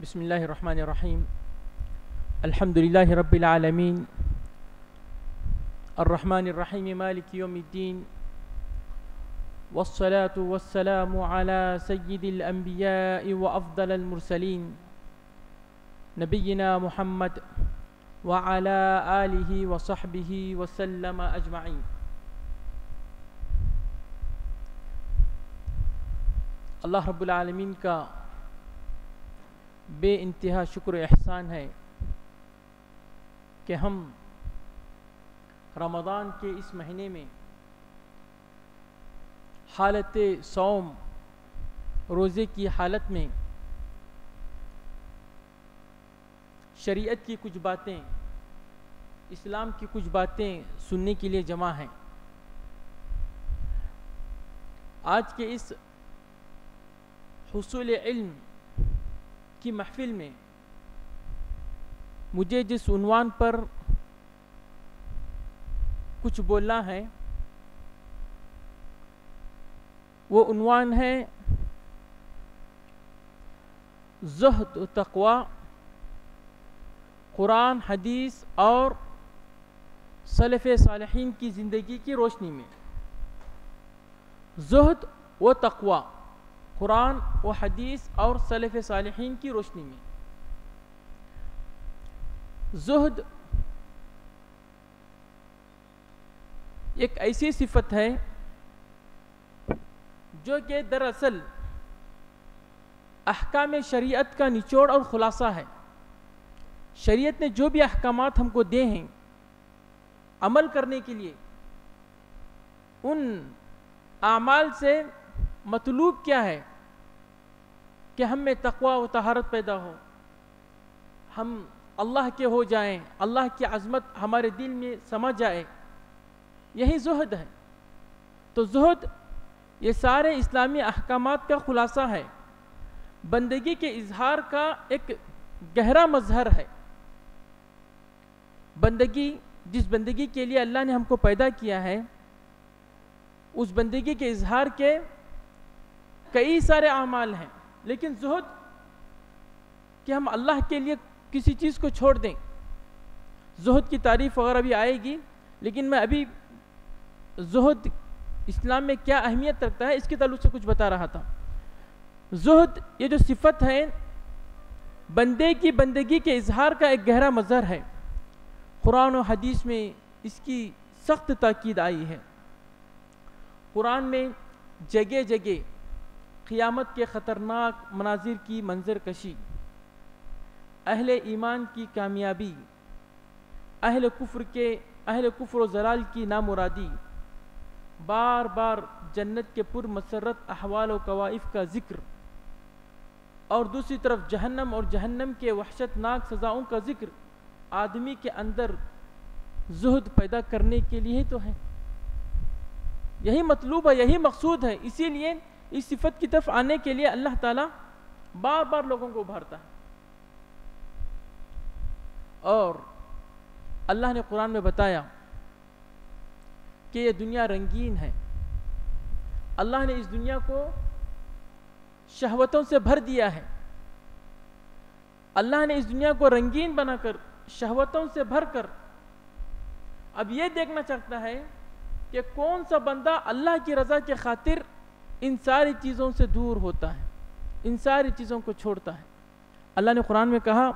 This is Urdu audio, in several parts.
بسم الله الرحمن الرحيم. الحمد لله رب العالمين الرحمن الرحيم مالك يوم الدين، والصلاة والسلام على سيد الأنبياء وأفضل المرسلين نبينا محمد وعلى آله وصحبه وسلم أجمعين. اللہ رب العالمین کا بے انتہا شکر و احسان ہے کہ ہم رمضان کے اس مہینے میں حالت صوم روزے کی حالت میں شریعت کی کچھ باتیں، اسلام کی کچھ باتیں سننے کے لیے جمع ہیں. آج کے اس حصول علم کی محفل میں مجھے جس عنوان پر کچھ بولنا ہے وہ عنوان ہے زہد و تقوی قرآن، حدیث اور سلف صالحین کی زندگی کی روشنی میں. زہد و تقوی قرآن و حدیث اور سلف صالحین کی روشنی میں. زہد ایک ایسی صفت ہے جو کہ دراصل احکام شریعت کا نچوڑ اور خلاصہ ہے. شریعت نے جو بھی احکامات ہم کو دے ہیں عمل کرنے کے لیے، ان اعمال سے مطلوب کیا ہے کہ ہم میں تقوی و طہارت پیدا ہو، ہم اللہ کے ہو جائیں، اللہ کی عظمت ہمارے دل میں سما جائے. یہی زہد ہے. تو زہد یہ سارے اسلامی احکامات کا خلاصہ ہے، بندگی کے اظہار کا ایک گہرا مظہر ہے. بندگی، جس بندگی کے لیے اللہ نے ہم کو پیدا کیا ہے، اس بندگی کے اظہار کے کئی سارے اعمال ہیں، لیکن زہد کہ ہم اللہ کے لیے کسی چیز کو چھوڑ دیں. زہد کی تعریف وغیرہ بھی آئے گی، لیکن میں ابھی زہد اسلام میں کیا اہمیت رکھتا ہے اس کے تعلق سے کچھ بتا رہا تھا. زہد یہ جو صفت ہے بندے کی بندگی کے اظہار کا ایک گہرا مظہر ہے. قرآن و حدیث میں اس کی سخت تاکید آئی ہے. قرآن میں جگہ جگہ قیامت کے خطرناک مناظر کی منظر کشی، اہل ایمان کی کامیابی، اہل کفر و ضلال کی نامرادی، بار بار جنت کے پر مسرت احوال و کوائف کا ذکر، اور دوسری طرف جہنم اور جہنم کے وحشت ناک سزاؤں کا ذکر آدمی کے اندر زہد پیدا کرنے کے لیے تو ہے. یہی مطلوب ہے، یہی مقصود ہے. اسی لیے اس صفت کی طرف آنے کے لیے اللہ تعالیٰ بار بار لوگوں کو ابھارتا ہے. اور اللہ نے قرآن میں بتایا کہ یہ دنیا رنگین ہے. اللہ نے اس دنیا کو شہوتوں سے بھر دیا ہے. اللہ نے اس دنیا کو رنگین بنا کر، شہوتوں سے بھر کر، اب یہ دیکھنا چاہتا ہے کہ کون سا بندہ اللہ کی رضا کے خاطر ان ساری چیزوں سے دور ہوتا ہے، ان ساری چیزوں کو چھوڑتا ہے. اللہ نے قرآن میں کہا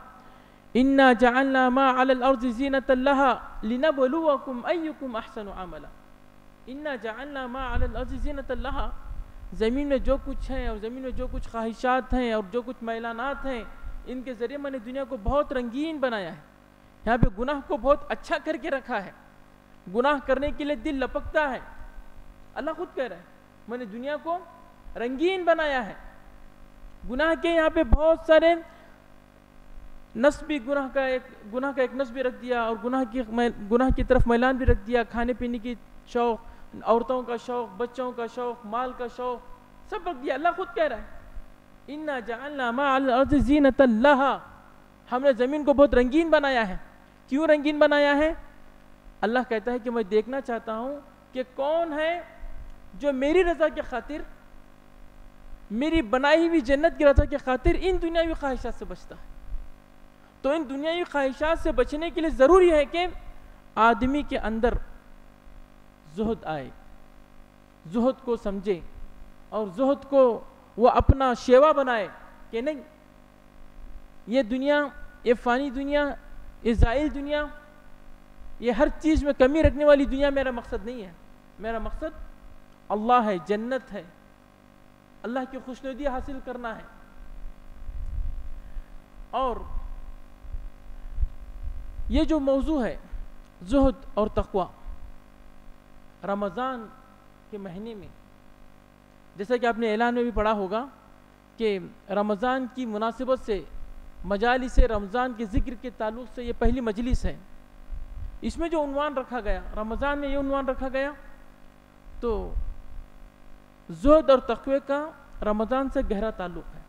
اِنَّا جَعَلْنَا مَا عَلَى الْأَرْضِ زِينَةً لَهَا لِنَبْلُوَكُمْ أَيُّكُمْ أَحْسَنُ عَمَلًا. اِنَّا جَعَلْنَا مَا عَلَى الْأَرْضِ زِينَةً لَهَا، زمین میں جو کچھ ہیں اور زمین میں جو کچھ خواہشات ہیں اور جو کچھ میلانات ہیں، ان کے ذریعے میں نے دنیا کو بہت رنگین بنایا ہے. یہاں پہ گناہ کو بہت اچھا کر کے رکھا ہے. گناہ کرنے کے لیے دل لپکتا ہے. اللہ خود کہہ رہا ہے میں نے دنیا کو رنگین بنایا ہے. گناہ کے یہاں پہ بہت سارے نسبی گناہ کا ایک نسب بھی رکھ دیا، اور گناہ کی طرف میلان بھی رکھ دیا. کھانے پینے کی شوق، عورتوں کا شوق، بچوں کا شوق، مال کا شوق، سب رکھ دیا. اللہ خود کہہ رہا ہے اِنَّا جَعَلْنَا مَا عَلَى الْأَرْضِ زِينَةً لَهَا، ہم نے زمین کو بہت رنگین بنایا ہے. کیوں رنگین بنایا ہے؟ اللہ کہتا ہے کہ میں دیکھنا چاہتا ہوں کہ کون ہے جو میری رضا کے خاطر میری بنائی ہوئی جنت کی رضا کی خاطر ان دنیاوی خواہشات سے بچتا ہے. تو ان دنیاوی خواہشات سے بچنے کے لیے ضروری ہے کہ آدمی کے اندر زہد آئے, زہد کو سمجھے اور زہد کو وہ اپنا شیوا بنائے کہ نہیں, یہ دنیا, یہ فانی دنیا, یہ زائل دنیا, یہ ہر چیز میں کمی رکھنے والی دنیا میرا مقصد نہیں ہے. میرا مقصد اللہ ہے, جنت ہے, اللہ کی خوشنودی حاصل کرنا ہے. اور یہ جو موضوع ہے زہد اور تقوی, رمضان کے مہینے میں, جیسا کہ آپ نے اعلان میں بھی پڑھا ہوگا کہ رمضان کی مناسبت سے مجالس رمضان کے ذکر کے تعلق سے یہ پہلی مجلس ہے. اس میں جو عنوان رکھا گیا, رمضان میں یہ عنوان رکھا گیا, تو زہد اور تقوی کا رمضان سے گہرا تعلق ہے.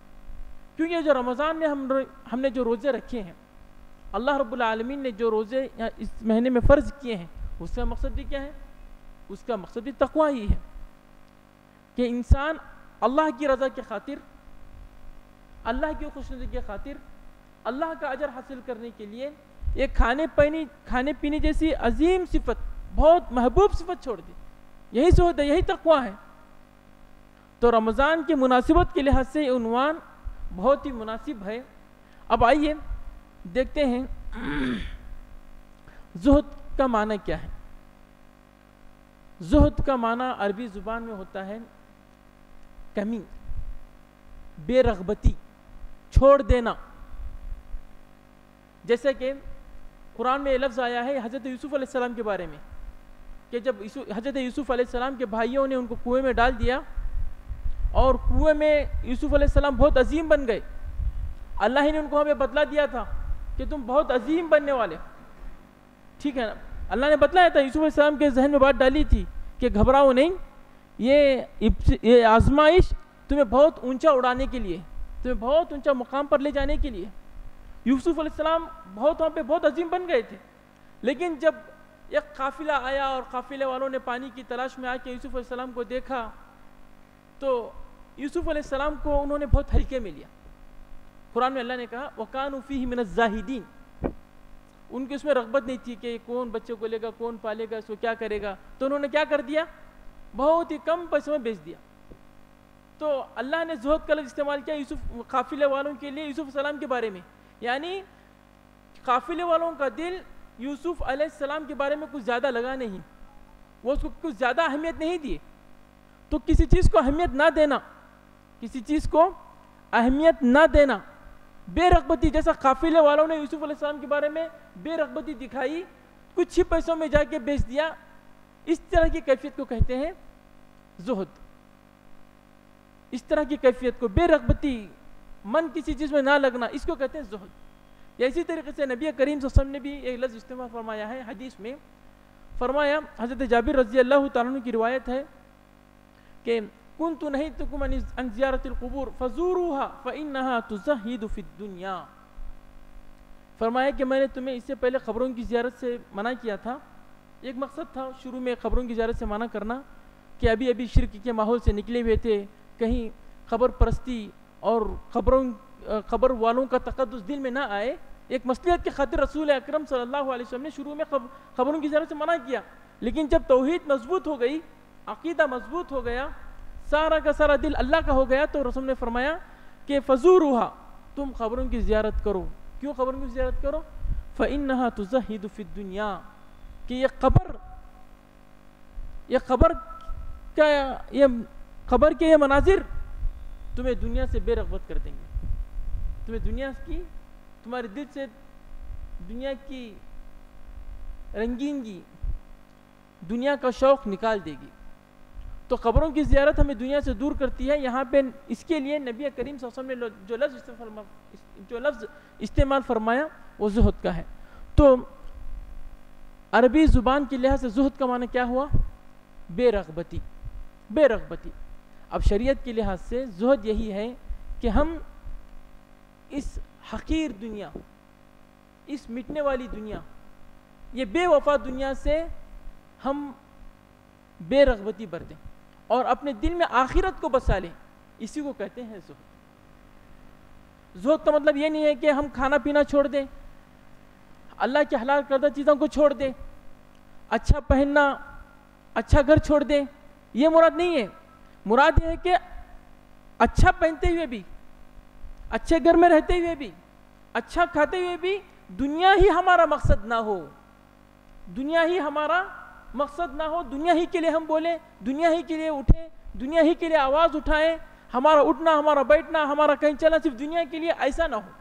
کیونکہ جو رمضان میں ہم نے جو روزے رکھے ہیں, اللہ رب العالمین نے جو روزے اس مہینے میں فرض کیے ہیں, اس کا مقصد بھی کیا ہے؟ اس کا مقصد بھی تقوی ہی ہے کہ انسان اللہ کی رضا کی خاطر, اللہ کی خوشنودی کی خاطر, اللہ کا اجر حاصل کرنے کے لیے ایک کھانے پینے جیسی عظیم صفت, بہت محبوب صفت چھوڑ دی. یہی زہد ہے, یہی تقوی ہے. تو رمضان کی مناسبت کے لحاظ سے یہ عنوان بہت ہی مناسب ہے. اب آئیے دیکھتے ہیں زہد کا معنی کیا ہے. زہد کا معنی عربی زبان میں ہوتا ہے کمی, بے رغبتی, چھوڑ دینا. جیسے کہ قرآن میں یہ لفظ آیا ہے حضرت یوسف علیہ السلام کے بارے میں کہ جب حضرت یوسف علیہ السلام کے بھائیوں نے ان کو کنویں میں ڈال دیا اور کنویں میں یوسف علیہ السلام بہت عظیم بن گئے. اللہ ہی نے ان کو ہمیں بدلا دیا تھا کہ تم بہت عظیم بننے والے, ٹھیک ہے نا. اللہ نے بتلایا تھا, یوسف علیہ السلام کے ذہن میں بات ڈالی تھی کہ گھبراؤ نہیں, یہ آزمائش تمہیں بہت اونچا اڑانے کے لیے, تمہیں بہت اونچا مقام پر لے جانے کے لیے. یوسف علیہ السلام وہاں پہ بہت عظیم بن گئے تھے, لیکن جب ایک قافلہ آیا اور قافلے والوں نے پانی کی تلاش میں آ کے یوسف علیہ السلام کو دیکھا تو یوسف علیہ السلام کو انہوں نے بہت ہلکے میں لیا. قرآن میں اللہ نے کہا وَكَانُوا فِيهِ مِنَ الزَّاهِدِينَ, ان کی اس میں رغبت نہیں تھی کہ کون بچوں کو لے گا, کون پالے گا, اس کو کیا کرے گا. تو انہوں نے کیا کر دیا, بہت ہی کم پیسوں میں بیچ دیا. تو اللہ نے زہد کا لفظ استعمال کیا یوسف قافلے والوں کے لیے, یوسف علیہ السلام کے بارے میں. یعنی قافلے والوں کا دل یوسف علیہ السلام کے بارے میں کچھ زیادہ لگا نہیں, وہ اس کو کچھ زیادہ اہمیت نہیں دیے. تو کسی چیز کو اہمیت نہ دینا, کسی چیز کو اہمیت نہ دینا, بے رغبتی, جیسا قافلے والوں نے یوسف علیہ السلام کے بارے میں بے رغبتی دکھائی, کچھ ہی پیسوں میں جا کے بیچ دیا, اس طرح کی کیفیت کو کہتے ہیں زہد. اس طرح کی کیفیت کو, بے رغبتی, من کسی چیز میں نہ لگنا, اس کو کہتے ہیں زہد. یا اسی طریقے سے نبی کریم صلی اللہ علیہ وسلم نے بھی ایک لفظ استعمال فرمایا ہے حدیث میں. فرمایا, حضرت جابر رضی اللہ تعالیٰ عنہ کی روایت ہے کہ كنت نهيتكم عن زيارة القبور فزوروها فإنها تزهد في الدنيا. فرمایا کہ میں نے تمہیں اس سے پہلے قبروں کی زیارت سے منع کیا تھا. ایک مقصد تھا شروع میں قبروں کی زیارت سے منع کرنا کہ ابھی شرک کے ماحول سے نکلے ہوئے تھے, کہیں قبر پرستی اور قبر والوں کا تقدس دل میں نہ آئے. ایک مصلحت کی خاطر رسول اکرم صلی اللہ علیہ وسلم نے شروع میں قبروں کی زیارت سے منع کیا. لیکن جب توحید مضبوط ہو گئی, عقیدہ مضبوط ہو گیا, سارا کا سارا دل اللہ کا ہو گیا, تو رسول نے فرمایا کہ فزوروها, تم قبروں کی زیارت کرو. کیوں قبروں کی زیارت کرو؟ فإنها تزهد في الدنيا, کہ یہ قبر کے یہ مناظر تمہیں دنیا سے بے رغبت کر دیں گے, تمہیں تمہارے دل سے دنیا کی رنگینگی, دنیا کا شوق نکال دے گی. تو قبروں کی زیارت ہمیں دنیا سے دور کرتی ہے. یہاں پہ اس کے لیے نبی کریم صلی اللہ علیہ وسلم نے جو لفظ استعمال فرمایا وہ زہد کا ہے. تو عربی زبان کے لحاظ سے زہد کا معنی کیا ہوا؟ بے رغبتی, بے رغبتی. اب شریعت کے لحاظ سے زہد یہی ہے کہ ہم اس حقیر دنیا, اس مٹنے والی دنیا, یہ بے وفا دنیا سے ہم بے رغبتی بر دیں اور اپنے دل میں آخرت کو بسا لیں. اسی کو کہتے ہیں زہد۔ زہد کا مطلب یہ نہیں ہے کہ ہم کھانا پینا چھوڑ دیں، اللہ کے حلال کردہ چیزوں کو چھوڑ دیں، اچھا پہننا، اچھا گھر چھوڑ دیں، یہ مراد نہیں ہے۔ مراد یہ ہے کہ اچھا پہنتے ہوئے بھی، اچھے گھر میں رہتے ہوئے بھی، اچھا کھاتے ہوئے بھی دنیا ہی ہمارا مقصد نہ ہو، دنیا ہی ہمارا مقصد نہ ہو، دنیا ہی کے لیے ہم بولیں، دنیا ہی کے لیے اٹھیں، دنیا ہی کے لیے آواز اٹھائیں، ہمارا اٹھنا، ہمارا بیٹھنا، ہمارا کہیں چلنا صرف دنیا کے لیے، ایسا نہ ہو،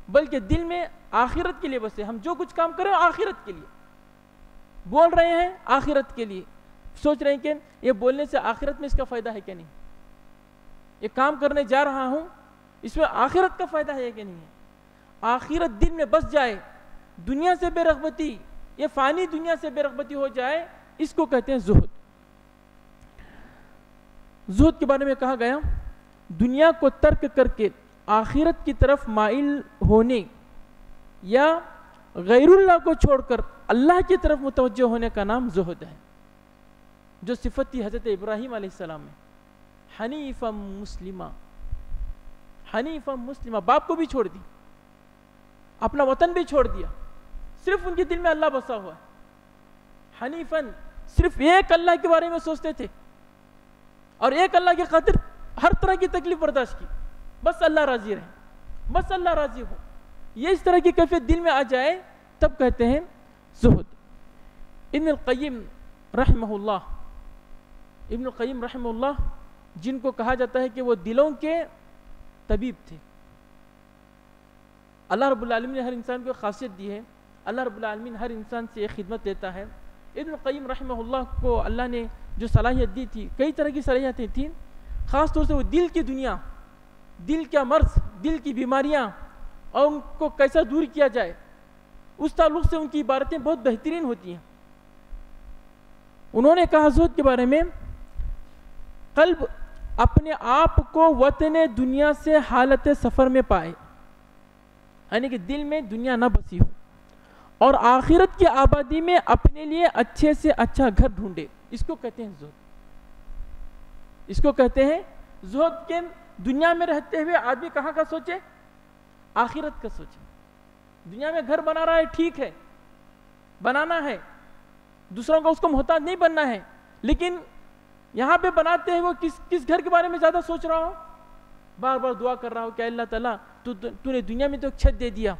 بلکہ دل میں آخرت کے لیے بسے۔ ہم جو کچھ کام کریں آخرت کے لیے بول رہے ہیں، آخرت کے لیے سوچ رہے ہیں کہ یہ بولنے سے آخرت میں اس کا فائدہ ہے کہ نہیں، یہ کام کرنے جا رہا ہوں اس میں آخرت کا فائدہ ہے کہ نہیں ہے۔ آخرت دل میں بس جائے، دنیا سے بے رغبتی، یہ فانی دنیا سے بے رغبتی ہو جائے، اس کو کہتے ہیں زہد۔ زہد کے بارے میں کہا گیا دنیا کو ترک کر کے آخرت کی طرف مائل ہونے یا غیر اللہ کو چھوڑ کر اللہ کی طرف متوجہ ہونے کا نام زہد ہے، جو صفت تھی حضرت ابراہیم علیہ السلام میں، حنیفا مسلمہ، حنیفا مسلمہ، باپ کو بھی چھوڑ دی، اپنا وطن بھی چھوڑ دیا، صرف ان کے دل میں اللہ بسا ہوا ہے۔ حنیفاً، صرف ایک اللہ کے بارے میں سوچتے تھے اور ایک اللہ کی خاطر ہر طرح کی تکلیف برداشت کی، بس اللہ راضی رہے، بس اللہ راضی ہو، یہ اس طرح کی کیفیت دل میں آ جائے تب کہتے ہیں زہد۔ ابن القیم رحمہ اللہ، ابن القیم رحمہ اللہ جن کو کہا جاتا ہے کہ وہ دلوں کے طبیب تھے، اللہ رب العالمین نے ہر انسان کو خاصیت دی ہے، اللہ رب العالمین ہر انسان سے ایک خدمت لیتا ہے۔ ابن القیم رحمہ اللہ کو اللہ نے جو صلاحیت دی تھی، کئی طرح کی صلاحیتیں تھیں، خاص طور سے وہ دل کی دنیا، دل کا مرض، دل کی بیماریاں اور ان کو کیسا دور کیا جائے، اس تعلق سے ان کی عبارتیں بہت بہترین ہوتی ہیں۔ انہوں نے کہا زہد کے بارے میں، قلب اپنے آپ کو وطن دنیا سے حالت سفر میں پائے، یعنی کہ دل میں دنیا نہ بسی ہو، اور آخرت کی آبادی میں اپنے لیے اچھے سے اچھا گھر ڈھونڈے، اس کو کہتے ہیں زہد۔ اس کو کہتے ہیں زہد کے دنیا میں رہتے ہوئے آدمی کہاں کا سوچے؟ آخرت کا سوچے۔ دنیا میں گھر بنا رہا ہے، ٹھیک ہے، بنانا ہے، دوسروں کا اس کو محتاج نہیں بننا ہے، لیکن یہاں پہ بناتے ہیں وہ کس گھر کے بارے میں زیادہ سوچ رہا ہو؟ بار بار دعا کر رہا ہو کہ اللہ تعالیٰ تو نے دنیا میں تو ایک چھت دے دیا،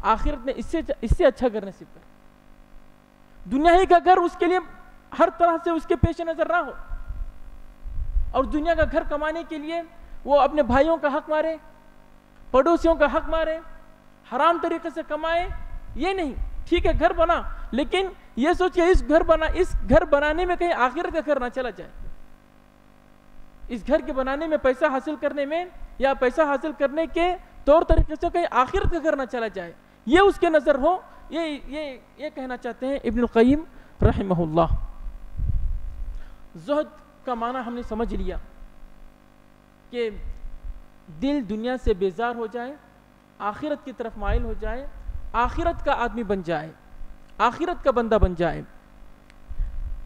آخرت میں اس سے اچھا گھر نصیب کر۔ دنیا ہی کا گھر اس کے لیے ہر طرح سے اس کے پیش نظر نہ ہو، اور دنیا کا گھر کمانے کے لیے وہ اپنے بھائیوں کا حق مارے، پڑوسیوں کا حق مارے، حرام طریقے سے کمائے، یہ نہیں، ٹھیک ہے گھر بنا، لیکن یہ سوچ کہ اس گھر بنانے میں کہیں آخرت کا گھر نہ چلا جائے، اس گھر کے بنانے میں پیسہ حاصل کرنے میں یا پیسہ حاصل کرنے کے طور طریقے سے کہیں آخرت کا گھر نہ چلا جائے، یہ اس کے نظر ہو، یہ کہنا چاہتے ہیں ابن القیم رحمہ اللہ۔ زہد کا معنی ہم نے سمجھ لیا کہ دل دنیا سے بیزار ہو جائے، آخرت کی طرف مائل ہو جائے، آخرت کا آدمی بن جائے، آخرت کا بندہ بن جائے۔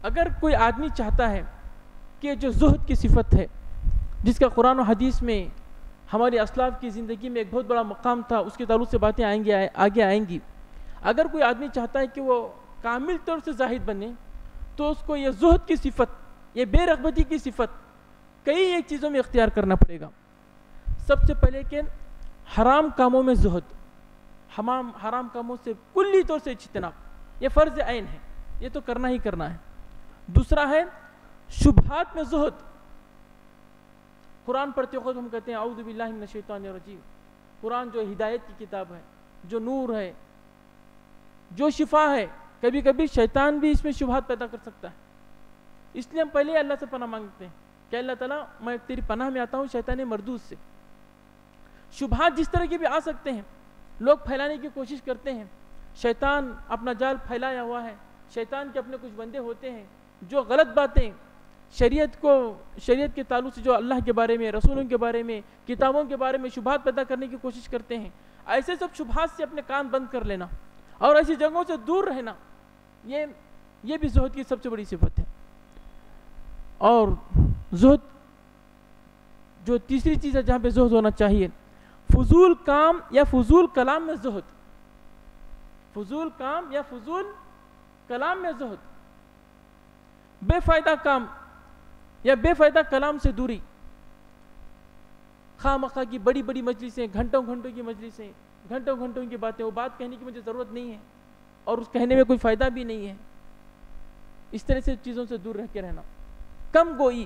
اگر کوئی آدمی چاہتا ہے کہ جو زہد کی صفت ہے، جس کا قرآن و حدیث میں ہمارے اسلاف کی زندگی میں ایک بہت بڑا مقام تھا، اس کے تعلق سے باتیں آگے آئیں گی، اگر کوئی آدمی چاہتا ہے کہ وہ کامل طور سے زاہد بنے، تو اس کو یہ زہد کی صفت، یہ بے رغبتی کی صفت کئی ایک چیزوں میں اختیار کرنا پڑے گا۔ سب سے پہلے کہ حرام کاموں میں زہد، حرام کاموں سے کلی طور سے اجتناب، یہ فرض عین ہے، یہ تو کرنا ہی کرنا ہے۔ دوسرا ہے شبہات میں زہد، قرآن پڑھتے وقت ہم کہتے ہیں اعوذ باللہ من الشیطان الرجیم، قرآن جو ہدایت کی کتاب ہے، جو نور ہے، جو شفا ہے، کبھی کبھی شیطان بھی اس میں شبہات پیدا کر سکتا ہے، اس لیے ہم پہلے اللہ سے پناہ مانگتے ہیں کہ اللہ تعالیٰ میں تیری پناہ میں آتا ہوں شیطان مردود سے۔ شبہات جس طرح کے بھی آ سکتے ہیں، لوگ پھیلانے کی کوشش کرتے ہیں، شیطان اپنا جال پھیلایا ہوا ہے، شیطان کے اپنے کچھ بندے ہوتے ہیں جو غلط باتیں شریعت کے تعلق سے، جو اللہ کے بارے میں، رسولوں کے بارے میں، کتابوں کے بارے میں شبہات پیدا کرنے کی کوشش کرتے ہیں۔ ایسے سب شبہات سے اپنے کان بند کر لینا اور ایسی جگہوں سے دور رہنا، یہ بھی زہد کی سب سے بڑی صفت ہے۔ اور زہد جو تیسری چیز ہے جہاں پہ زہد ہونا چاہیے، فضول کام یا فضول کلام میں زہد. فضول کام یا فضول کلام میں زہد، بے فائدہ کام یا بے فائدہ کلام سے دوری. خواہ مخواہ کی بڑی بڑی مجلسیں، گھنٹوں گھنٹوں کی مجلسیں، گھنٹوں گھنٹوں کی باتیں، وہ بات کہنے کی مجھے ضرورت نہیں ہے اور اس کہنے میں کوئی فائدہ بھی نہیں ہے. اس طرح سے چیزوں سے دور رہ کے رہنا. کم گوئی،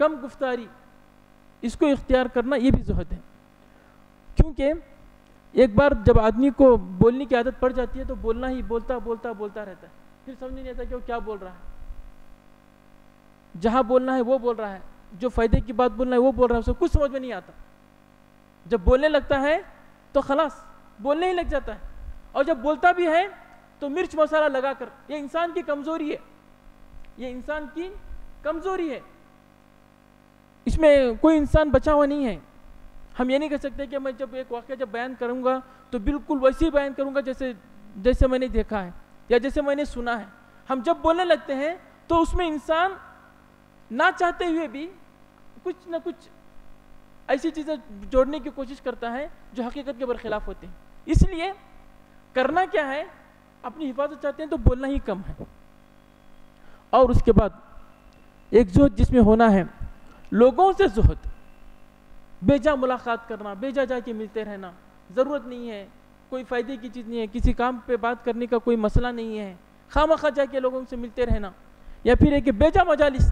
کم گفتاری، اس کو اختیار کرنا یہ بھی زہد ہے. کیونکہ ایک بار جب آدمی کو بولنے کی عادت پڑ جاتی ہے تو بولنا ہی بولتا رہتا ہے، پھر سمجھ نہیں آتا کہ وہ کیا بول رہا ہے. جہاں بولنا ہے وہ بول رہا ہے، جو فائدے کی بات بولنا ہے وہ بول رہا ہے، اسے کچھ سمجھ میں نہیں آتا. جب بولنے لگتا ہے تو خلاص بولنے ہی لگ جاتا ہے، اور جب بولتا بھی ہے تو مرچ مسالہ لگا کر. یہ انسان کی کمزوری ہے، یہ انسان کی کمزوری ہے. اس میں کوئی انسان بچا ہوا نہیں ہے. ہم یہ نہیں کہہ سکتے کہ میں جب ایک واقعہ جب بیان کروں گا تو بالکل ویسے ہی بیان کروں گا جیسے میں نے دیکھا ہے یا جیسے میں نے سنا ہے. ہم جب بولنے لگتے ہیں تو اس میں انسان نہ چاہتے ہوئے بھی کچھ نہ کچھ ایسی چیزیں جوڑنے کی کوشش کرتا ہے جو حقیقت کے برخلاف ہوتے ہیں. اس لیے کرنا کیا ہے، اپنی حفاظت چاہتے ہیں تو بولنا ہی کم ہے. اور اس کے بعد ایک زہد جس میں ہونا ہے، لوگوں سے زہد. بیجا ملاقات کرنا، بیجا جا کے ملتے رہنا، ضرورت نہیں ہے، کوئی فائدے کی چیز نہیں ہے، کسی کام پہ بات کرنے کا کوئی مسئلہ نہیں ہے، خواہ مخواہ جا کے لوگوں سے ملتے رہنا. یا پھر ہے کہ بیجا مجالس،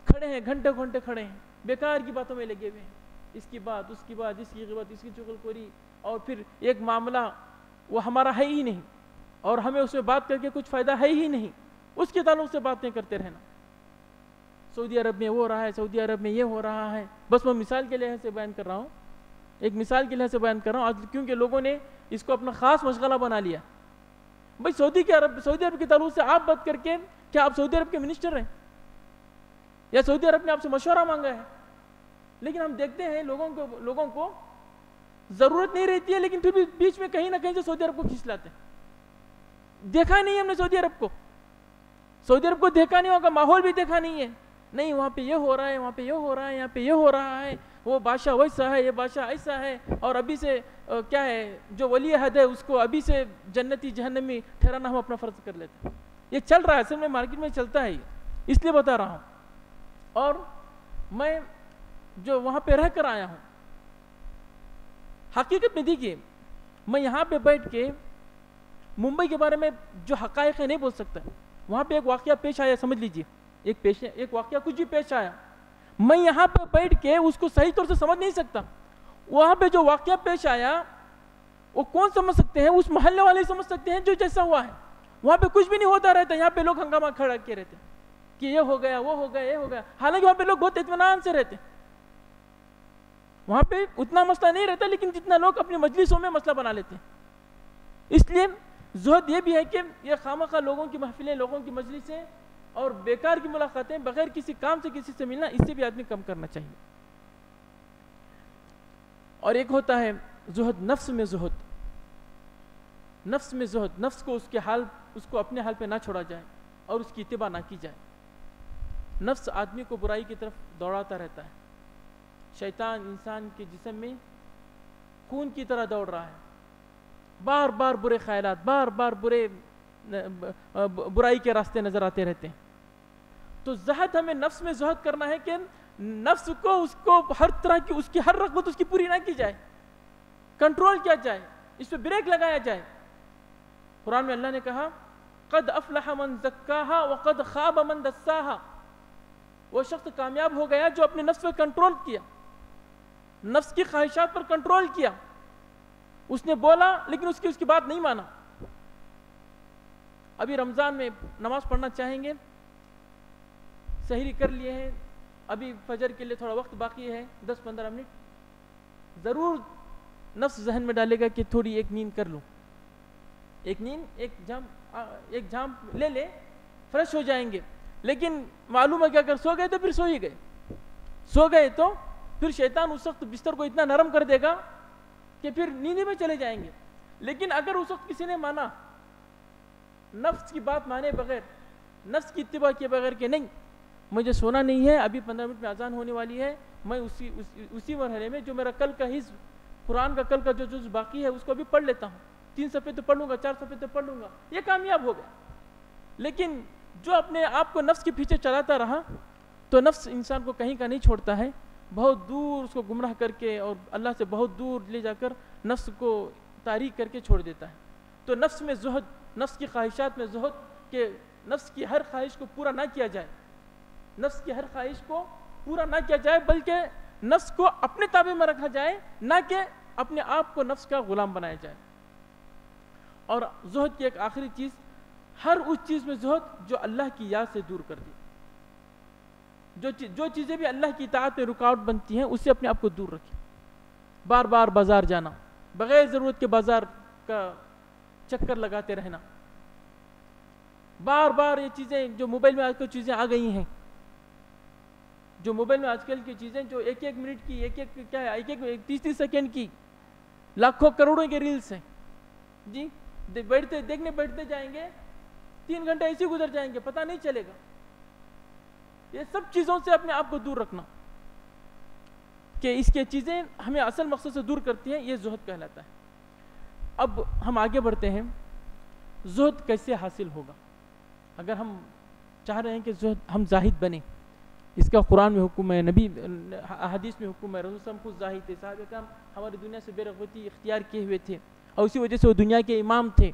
کھڑے ہیں گھنٹے گھنٹے کھڑے ہیں، بیکار کی باتوں میں لگے ہوئے ہیں، اس کی بات اس کی بات، اس کی غیبت اس کی چغلخوری، اور پھر ایک معاملہ وہ ہمارا ہے ہی نہیں اور ہمیں اس میں بات کر کے کچھ فائدہ ہے ہی نہیں، اس کے تعلق سے باتیں کرتے رہنا. سعودی عرب میں وہ ہو رہا ہے، سعودی عرب میں یہ ہو رہا ہے. بس میں مثال کے لحاظ سے بیان کر رہا ہوں، ایک مثال کے لحاظ سے بیان کر رہا ہوں آج، کیونکہ لوگوں نے اس کو اپنا خاص مشغلہ بنا لیا. بھائی سعودی عرب کے تعلق سے آپ بات کر کے، کیا آپ سعودی عرب کے منسٹر ہیں یا سعودی عرب نے آپ سے مشورہ مانگا ہے؟ لیکن ہم دیکھتے ہیں لوگوں کو ضرورت نہیں رہتی ہے، لیکن پھر بھی بیچ میں کہیں نہ کہیں سے سعودی عرب کو کھینچ لاتے ہیں. دیکھا نہیں ہم نے سعودی عرب کو دیکھا نہیں ہوگا، ماحول بھی دیکھا نہیں ہے. نہیں وہاں پہ یہ ہو رہا ہے، وہاں پہ یہ ہو رہا ہے، یہاں پہ یہ ہو رہا ہے، وہ بادشاہ ویسا ہے، یہ بادشاہ ایسا ہے، اور ابھی سے کیا ہے جو ولی عہد ہے اس کو ابھی سے جنتی جہنمی ٹھہرانا ہم اپنا فرض کر لیتے ہیں. یہ چل رہا ہے، اصل میں مارکیٹ میں چلتا ہے، اس لیے بتا رہا ہوں. اور میں جو وہاں پہ رہ کر آیا ہوں، حقیقت میں دیکھیے میں یہاں پہ بیٹھ کے ممبئی کے بارے میں جو حقائق ہے نہیں بول سکتا. وہاں پہ ایک واقعہ پیش آیا، سمجھ لیجیے ایک واقعہ کچھ بھی پیش آیا، میں یہاں پہ بیٹھ کے اس کو صحیح طور سے سمجھ نہیں سکتا. وہاں پہ جو واقعہ پیش آیا وہ کون سمجھ سکتے ہیں؟ اس محلے والے سمجھ سکتے ہیں جو جیسا ہوا ہے. وہاں پہ کچھ بھی نہیں ہوتا رہتا، یہاں پہ لوگ ہنگامہ کھڑا کے رہتے ہیں کہ یہ ہو گیا، وہ ہو گیا، یہ ہو گیا. حالانکہ وہاں پہ لوگ بہت اطمینان سے رہتے ہیں، وہاں پہ اتنا مسئلہ نہیں رہتا، لیکن جتنا لوگ اپنی مجلسوں میں مسئلہ بنا لیتے ہیں. اس لیے زہد یہ بھی ہے کہ یہ خامخواہ لوگوں کی محفلیں، لوگوں کی مجلسیں اور بیکار کی ملاقاتیں، بغیر کسی کام سے کسی سے ملنا، اس سے بھی آدمی کم کرنا چاہیے. اور ایک ہوتا ہے زہد نفس میں زہد. نفس میں زہد، نفس کو اس کو اپنے حال پہ نہ چھوڑا جائے اور اس کی اتباع نہ کی جائے. نفس آدمی کو برائی کی طرف دوڑاتا رہتا ہے. شیطان انسان کے جسم میں خون کی طرح دوڑ رہا ہے، بار بار برے خیالات، بار بار برائی کے راستے نظر آتے رہتے ہیں. تو زہد ہمیں نفس میں زہد کرنا ہے کہ نفس کو اس کو ہر طرح کی اس کی ہر رغبت اس کی پوری نہ کی جائے، کنٹرول کیا جائے، اس پہ بریک لگایا جائے. قرآن میں اللہ نے کہا قد افلح من زکاہا وقد خاب من دساہا. وہ شخص کامیاب ہو گیا جو اپنے نفس پہ کنٹرول کیا، نفس کی خواہشات پر کنٹرول کیا. اس نے بولا لیکن اس کی بات نہیں مانا. ابھی رمضان میں نماز پڑھنا چاہیں گے، سحری کر لیے ہیں، ابھی فجر کے لیے تھوڑا وقت باقی ہے، 10-15 منٹ. ضرور نفس ذہن میں ڈالے گا کہ تھوڑی ایک نیند کر لوں، ایک جام لے لے، فریش ہو جائیں گے. لیکن معلوم ہے کہ اگر سو گئے تو پھر سو گئے تو پھر شیطان اس وقت بستر کو اتنا نرم کر دے گا کہ پھر نیند میں چلے جائیں گے. لیکن اگر اس وقت کسی نے مانا، نفس کی بات مانے بغیر، نفس کی اتباع کیے بغیر کہ نہیں مجھے سونا نہیں ہے، ابھی 15 منٹ میں اذان ہونے والی ہے، میں اسی مرحلے میں جو میرا کل کا حصہ قرآن کا کل کا جو جز باقی ہے اس کو بھی پڑھ لیتا ہوں، 3 صفحے تو پڑھ لوں گا، 4 صفحے تو پڑھ لوں گا، یہ کامیاب ہو گیا۔ لیکن جو اپنے آپ کو نفس کے پیچھے چلاتا رہا تو نفس انسان کو کہیں کا نہیں چھوڑتا ہے، بہت دور اس کو گمراہ کر کے اور اللہ سے بہت دور لے جا کر نفس کو تاریک کر کے چھوڑ دیتا ہے۔ تو نفس میں زہد، نفس کی خواہشات میں زہد، کہ نفس کی ہر خواہش کو پورا نہ کیا جائے، نفس کی ہر خواہش کو پورا نہ کیا جائے، بلکہ نفس کو اپنے تابع میں رکھا جائے، نہ کہ اپنے آپ کو نفس کا غلام بنایا جائے۔ اور زہد کی ایک آخری چیز، ہر اس چیز میں زہد جو اللہ کی یاد سے دور کر دی، جو چیزیں بھی اللہ کی اطاعت میں رکاوٹ بنتی ہیں اس سے اپنے آپ کو دور رکھیں۔ بار بار بازار جانا، بغیر ضرورت کے بازار کا چکر لگاتے رہنا، بار بار یہ چیزیں جو موبائل میں آج کل چیزیں آ گئی ہیں، جو موبائل میں آج کل کی چیزیں جو ایک ایک منٹ کی، ایک 30 سیکنڈ کی لاکھوں کروڑوں کے ریلز ہیں جی، دیکھنے بیٹھتے جائیں گے 3 گھنٹے ایسے گزر جائیں گے، پتہ نہیں چلے گا۔ یہ سب چیزوں سے اپنے آپ کو دور رکھنا کہ اس کے چیزیں ہمیں اصل مقصد سے دور کرتی ہیں، یہ زہد کہلاتا ہے۔ اب ہم آگے بڑھتے ہیں، زہد کیسے حاصل ہوگا؟ اگر ہم چاہ رہے ہیں کہ زہد ہم زاہد بنیں، اس کا قرآن میں حکم ہے، نبی احادیث میں حکم ہے، رسول صلی اللہ علیہ وسلم خود زاہد تھے، صحابہ کرام ہماری دنیا سے بے رغبتی اختیار کیے ہوئے تھے اور اسی وجہ سے وہ دنیا کے امام تھے،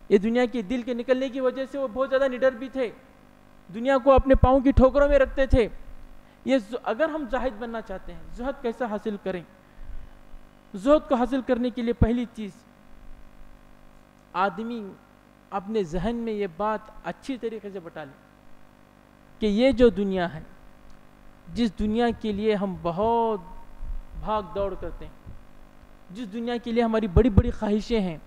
یہ دنیا کے دل کے نکلنے کی وجہ سے وہ بہت زیادہ نڈر بھی تھے، دنیا کو اپنے پاؤں کی ٹھوکروں میں رکھتے تھے۔ اگر ہم زاہد بننا چاہتے ہیں، زہد کیسا حاصل کریں؟ زہد کو حاصل کرنے کے لیے پہلی چیز، آدمی اپنے ذہن میں یہ بات اچھی طریقے سے بٹا لے کہ یہ جو دنیا ہے، جس دنیا کے لیے ہم بہت بھاگ دوڑ کرتے ہیں، جس دنیا کے لیے ہماری بڑی بڑی خواہشیں ہیں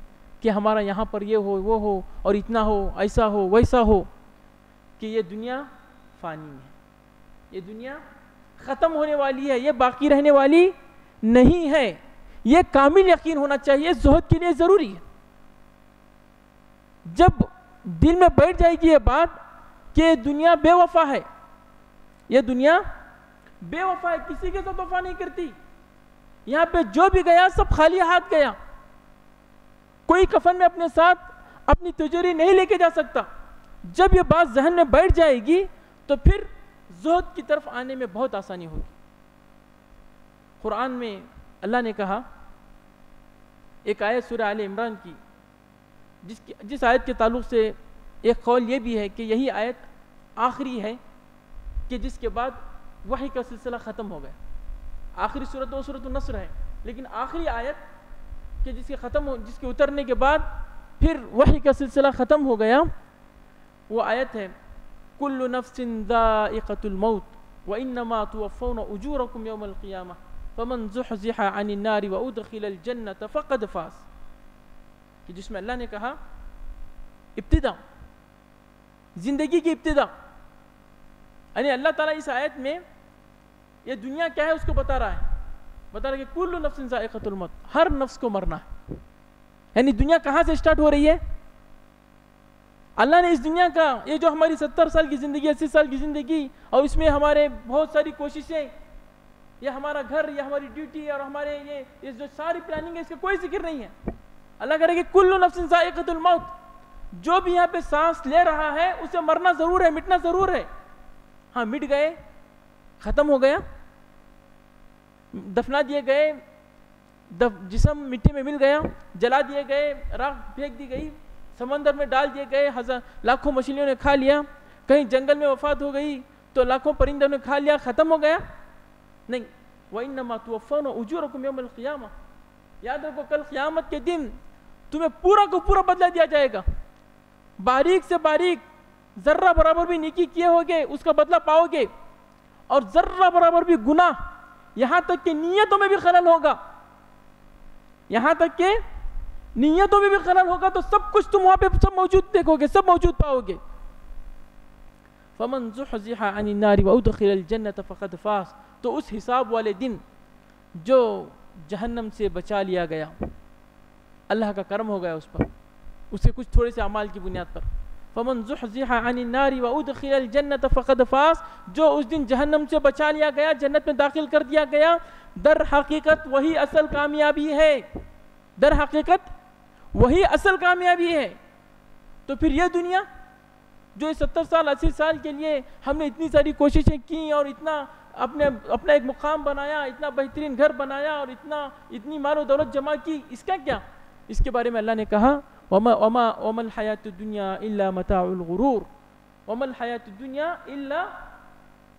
کہ ہمارا یہاں پر یہ ہو، وہ ہو، اور اتنا ہو، ایسا ہو، ویسا ہو، کہ یہ دنیا فانی ہے، یہ دنیا ختم ہونے والی ہے، یہ باقی رہنے والی نہیں ہے۔ یہ کامل یقین ہونا چاہیے، زہد کے لیے ضروری ہے۔ جب دل میں بیٹھ جائے گی یہ بات کہ یہ دنیا بے وفا ہے، یہ دنیا بے وفا ہے، کسی کے ساتھ وفا نہیں کرتی، یہاں پہ جو بھی گیا سب خالی ہاتھ گیا، کوئی کفن میں اپنے ساتھ اپنی تجوری نہیں لے کے جا سکتا۔ جب یہ بات ذہن میں بیٹھ جائے گی تو پھر زہد کی طرف آنے میں بہت آسانی ہوگی۔ قرآن میں اللہ نے کہا، ایک آیت سورہ آل عمران کی، جس آیت کے تعلق سے ایک قول یہ بھی ہے کہ یہی آیت آخری ہے کہ جس کے بعد وحی کا سلسلہ ختم ہو گیا۔ آخری سورت وہ سورۃ النصر ہے، لیکن آخری آیت کہ جس کے اترنے کے بعد پھر وحی کا سلسلہ ختم ہو گیا، وہ آیت ہے کل نفس ذائقۃ الموت وانما توفون اجورکم یوم القیامہ فمن زحزح عن النار وادخل الجنۃ فقد فاز، کہ جس میں اللہ نے کہا ابتدا، زندگی کی ابتدا، یعنی اللہ تعالیٰ اس آیت میں یہ دنیا کیا ہے اس کو بتا رہا ہے کہ کل نفس ذائقۃ الموت، ہر نفس کو مرنا ہے۔ یعنی دنیا کہاں سے سٹارٹ ہو رہی ہے؟ اللہ نے اس دنیا کا، یہ جو ہماری 70 سال کی زندگی، 80 سال کی زندگی، اور اس میں ہمارے بہت ساری کوششیں، یہ ہمارا گھر، یہ ہماری ڈیوٹی، اور ہمارے یہ جو ساری پلاننگ ہے، اس کا کوئی ذکر نہیں ہے۔ اللہ کہہ رہے کہ کل نفس ذائقۃ الموت، جو بھی یہاں پہ سانس لے رہا ہے اسے مرنا ضرور ہے، مٹنا ضرور ہے۔ ہاں مٹ گئے، ختم ہو گیا، دفنا دیے گئے، جسم مٹی میں مل گیا، جلا دیے گئے، راکھ پھینک دی گئی، سمندر میں ڈال دیے گئے، لاکھوں مچھلیوں نے کھا لیا، کہیں جنگل میں وفات ہو گئی تو لاکھوں پرندوں نے کھا لیا، ختم ہو گیا؟ نہیں، وَإِنَّمَا تُوَفَّوْنَ أُجُورَكُمْ يَوْمَ الْقِيَامَةِ، یاد رکھو کل قیامت کے دن تمہیں پورا کو پورا بدلہ دیا جائے گا، باریک سے باریک ذرہ برابر بھی نیکی کیے ہوگے اس کا بدلہ پاؤ گے، اور ذرہ برابر بھی گناہ، یہاں تک کہ نیتوں میں بھی خلل ہوگا، یہاں تک کہ نیتوں میں بھی خلل ہوگا تو سب کچھ تم وہاں پہ سب موجود دیکھو گے، سب موجود پاؤ گے۔ فَمَنْ زُحْزِحَ عَنِ النَّارِ وَأُدْخِلَ الْجَنَّةَ فَقَدْ فَازَ، تو اس حساب والے دن جو جہنم سے بچا لیا گیا، اللہ کا کرم ہو گیا اس پر، اسے کچھ تھوڑے سے اعمال کی بنیاد پر، فمن زحزح عن النار وادخل الجنة فقد فاز، جو اس دن جہنم سے بچا لیا گیا، جنت میں داخل کر دیا گیا، در حقیقت وہی اصل کامیابی ہے، در حقیقت وہی اصل کامیابی ہے۔ تو پھر یہ دنیا جو 70 سال 80 سال کے لیے ہم نے اتنی ساری کوششیں کی اور اپنا ایک مقام بنایا، اتنا بہترین گھر بنایا اور اتنی مال و دولت جمع کی، اس کا کیا؟ اس کے بارے میں اللہ نے کہا وما الحیات الدنیا الا متاع الغرور، وما الحیات الدنیا الا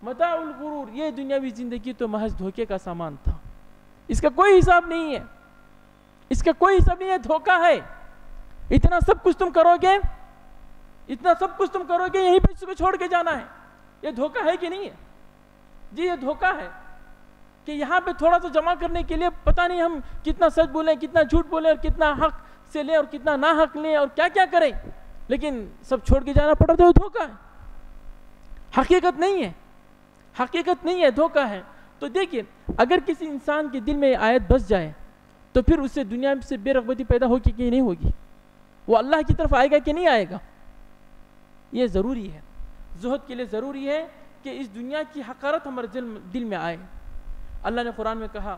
متاع الغرور، یہ دنیاوی زندگی تو محض دھوکے کا سامان تھا، اس کا کوئی حساب نہیں ہے، اس کا کوئی حساب نہیں ہے، دھوکہ ہے۔ اتنا سب کچھ تم کرو گے، اتنا سب کچھ تم کرو گے، یہیں پہ اس کو چھوڑ کے جانا ہے۔ یہ دھوکہ ہے کہ نہیں ہے؟ جی یہ دھوکہ ہے کہ یہاں پہ تھوڑا سا جمع کرنے کے لیے پتہ نہیں ہم کتنا سچ بولیں، کتنا جھوٹ بولیں، اور کتنا حق سے لیں اور کتنا نا حق لیں اور کیا کیا کریں، لیکن سب چھوڑ کے جانا پڑتا ہے، وہ دھوکہ ہے، حقیقت نہیں ہے، حقیقت نہیں ہے، دھوکہ ہے۔ تو دیکھیے اگر کسی انسان کے دل میں یہ آیت بس جائے تو پھر اس سے دنیا سے بے رغبتی پیدا ہوگی کہ نہیں ہوگی؟ وہ اللہ کی طرف آئے گا کہ نہیں آئے گا؟ یہ ضروری ہے، زہد کے لیے ضروری ہے کہ اس دنیا کی حقارت ہمارے دل میں آئے۔ اللہ نے قرآن میں کہا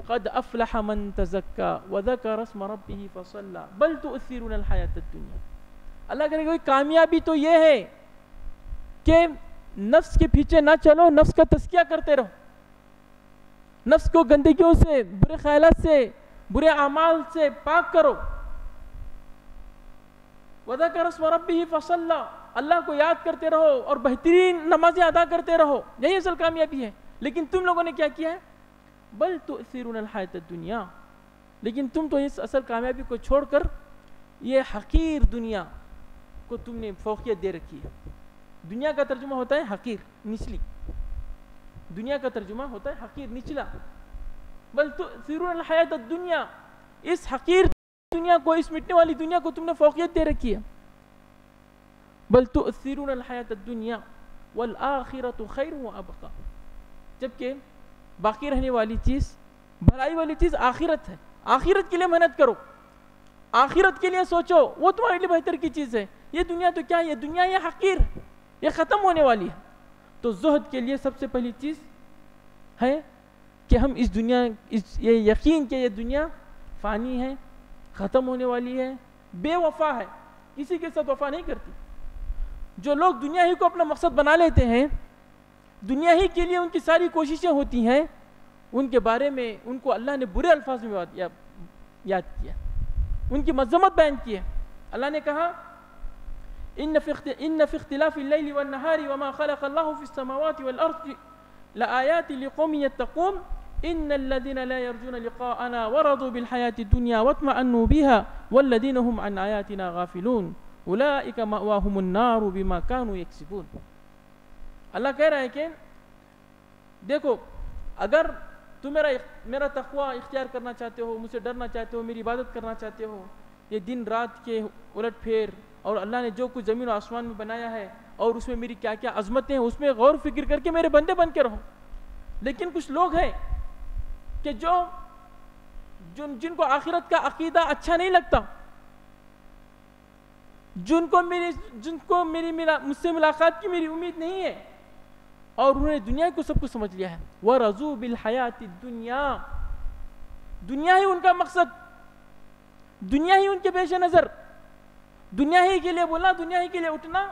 قد افلح من تزکا وذکر اسم ربہ فصلی بل تؤثرون الحیاۃ الدنیا۔ اللہ کہے گا کامیابی تو یہ ہے کہ نفس کے پیچھے نہ چلو، نفس کا تزکیہ کرتے رہو، نفس کو گندگیوں سے، برے خیالات سے، برے اعمال سے پاک کرو۔ وذکر اسم ربہ فصلی، اللہ کو یاد کرتے رہو اور بہترین نمازیں ادا کرتے رہو، یہی اصل کامیابی ہے۔ لیکن تم لوگوں نے کیا کیا ہے؟ بل تؤثرون الحیاۃ الدنیا، لیکن تم تو اس اصل کامیابی کو چھوڑ کر یہ حقیر دنیا کو تم نے فوقیت دے رکھی ہے۔ دنیا کا ترجمہ ہوتا ہے حقیر، نچلی، دنیا کا ترجمہ ہوتا ہے حقیر، نچلا۔ بل تؤثرون الحیاۃ الدنیا، اس حقیر دنیا کو، اس مٹنے والی دنیا کو تم نے فوقیت دے رکھی ہے۔ بل تؤثرون الحیاۃ الدنیا والآخرۃ خیر وابقی، جبکہ باقی رہنے والی چیز، بھلائی والی چیز آخرت ہے۔ آخرت کے لیے محنت کرو، آخرت کے لیے سوچو، وہ تمہارے لیے بہتر کی چیز ہے۔ یہ دنیا تو کیا ہے؟ یہ دنیا یہ حقیر، یہ ختم ہونے والی ہے۔ تو زہد کے لیے سب سے پہلی چیز ہے کہ ہم اس دنیا، یہ یقین کہ یہ دنیا فانی ہے، ختم ہونے والی ہے، بے وفا ہے، کسی کے ساتھ وفا نہیں کرتی۔ جو لوگ دنیا ہی کو اپنا مقصد بنا لیتے ہیں، دنیا ہی کے لیے ان کی ساری کوششیں ہوتی ہیں، ان کے بارے میں ان کو اللہ نے برے الفاظ میں یاد کیا، ان کی مذمت بیان کی ہے۔ اللہ نے کہا ان فی اختلاف اللیل والنہار وما خلق اللہ فی السماوات والارض لآیات لقوم یتقون ان الذین لا یرجون لقاءنا ورضوا بالحیاة الدنیا واطمأنوا بها والذین هم عن آیاتنا غافلون اولئک مأواہم النار بما كانوا یکسبون۔ اللہ کہہ رہا ہے کہ دیکھو اگر تم میرا تقوی اختیار کرنا چاہتے ہو، مجھ سے ڈرنا چاہتے ہو، میری عبادت کرنا چاہتے ہو، یہ دن رات کے الٹ پھیر اور اللہ نے جو کچھ زمین و آسمان میں بنایا ہے اور اس میں میری کیا کیا عظمتیں ہیں، اس میں غور فکر کر کے میرے بندے بن کے رہو۔ لیکن کچھ لوگ ہیں کہ جن کو آخرت کا عقیدہ اچھا نہیں لگتا، جن کو مجھ سے ملاقات کی میری امید نہیں ہے، اور انہوں نے دنیا کو سب کچھ سمجھ لیا ہے۔ وَرَضُوا بِالْحَيَاةِ الدُّنْيَا، دنیا ہی ان کا مقصد، دنیا ہی ان کے پیش نظر، دنیا ہی کے لیے بولنا، دنیا ہی کے لیے اٹھنا،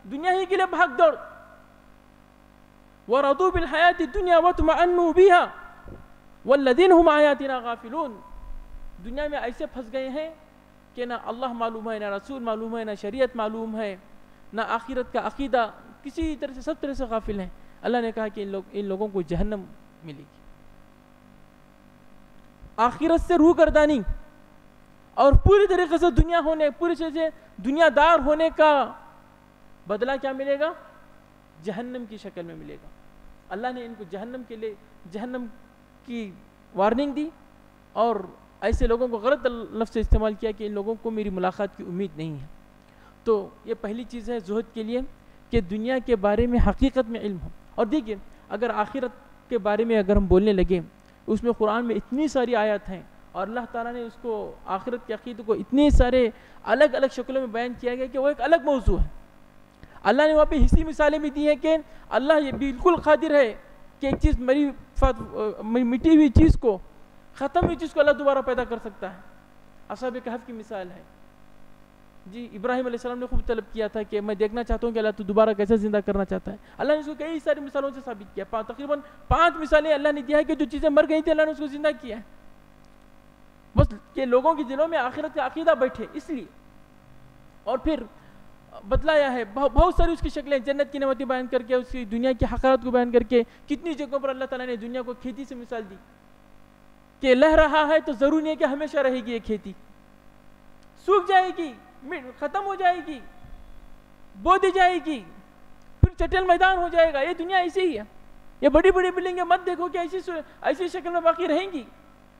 دنیا ہی کے لیے بھاگ دوڑ۔ وَرَضُوا بِالْحَيَاةِ الدُّنْيَا وَاطْمَأَنُّوا بِهَا وَالَّذِينَ هُمْ آيَاتِنَا غَافِلُونَ، دنیا میں ایسے پھنس گئے ہیں کہ نہ اللہ معلوم ہے، نہ رسول معلوم ہے، نہ شریعت معلوم ہے، نہ آخرت کا عقیدہ، کسی طرح سے، سب طرح سے غافل ہیں۔ اللہ نے کہا کہ ان لوگوں کو جہنم ملے گی۔ آخرت سے روح گردانی اور پوری طریقے سے پوری طریقے سے دنیا دار ہونے کا بدلہ کیا ملے گا؟ جہنم کی شکل میں ملے گا۔ اللہ نے ان کو جہنم کی وارننگ دی اور ایسے لوگوں کو غلط لفظ سے استعمال کیا کہ ان لوگوں کو میری ملاقات کی امید نہیں ہے۔ تو یہ پہلی چیز ہے زہد کے لیے کہ دنیا کے بارے میں حقیقت میں علم ہو۔ اور دیکھیے اگر آخرت کے بارے میں اگر ہم بولنے لگیں، اس میں قرآن میں اتنی ساری آیات ہیں اور اللہ تعالیٰ نے اس کو آخرت کے عقیدے کو اتنے سارے الگ الگ شکلوں میں بیان کیا گیا کہ وہ ایک الگ موضوع ہے. اللہ نے وہاں پہ حصی مثالیں بھی دی ہیں کہ اللہ یہ بالکل قادر ہے کہ ایک چیز مٹی ہوئی چیز کو، ختم ہوئی چیز کو اللہ دوبارہ پیدا کر سکتا ہے. اصحاب کہف کی مثال ہے جی. ابراہیم علیہ السلام نے خوب طلب کیا تھا کہ میں دیکھنا چاہتا ہوں کہ اللہ تو دوبارہ کیسے زندہ کرنا چاہتا ہے. اللہ نے اس کو کئی ساری مثالوں سے ثابت کیا. تقریباً 5 مثالیں اللہ نے دیا ہے کہ جو چیزیں مر گئی تھی اللہ نے اس کو زندہ کیا ہے، بس کہ لوگوں کے دلوں میں آخرت کا عقیدہ بیٹھے اس لیے. اور پھر بتلایا ہے بہت ساری اس کی شکلیں، جنت کی نعمتیں بیان کر کے، اس کی دنیا کی حقارت کو بیان کر کے. کتنی جگہوں پر اللہ تعالیٰ نے دنیا کو کھیتی سے مثال دی کہ لہ رہا ہے تو ضرور نہیں ہے کہ ہمیشہ رہے گی یہ کھیتی، سوکھ جائے گی، ختم ہو جائے گی، بو دی جائے گی، پھر چٹل میدان ہو جائے گا. یہ دنیا ایسی ہی ہے. یہ بڑی بڑی بلڈنگیں مت دیکھو کہ ایسی شکل میں باقی رہیں گی.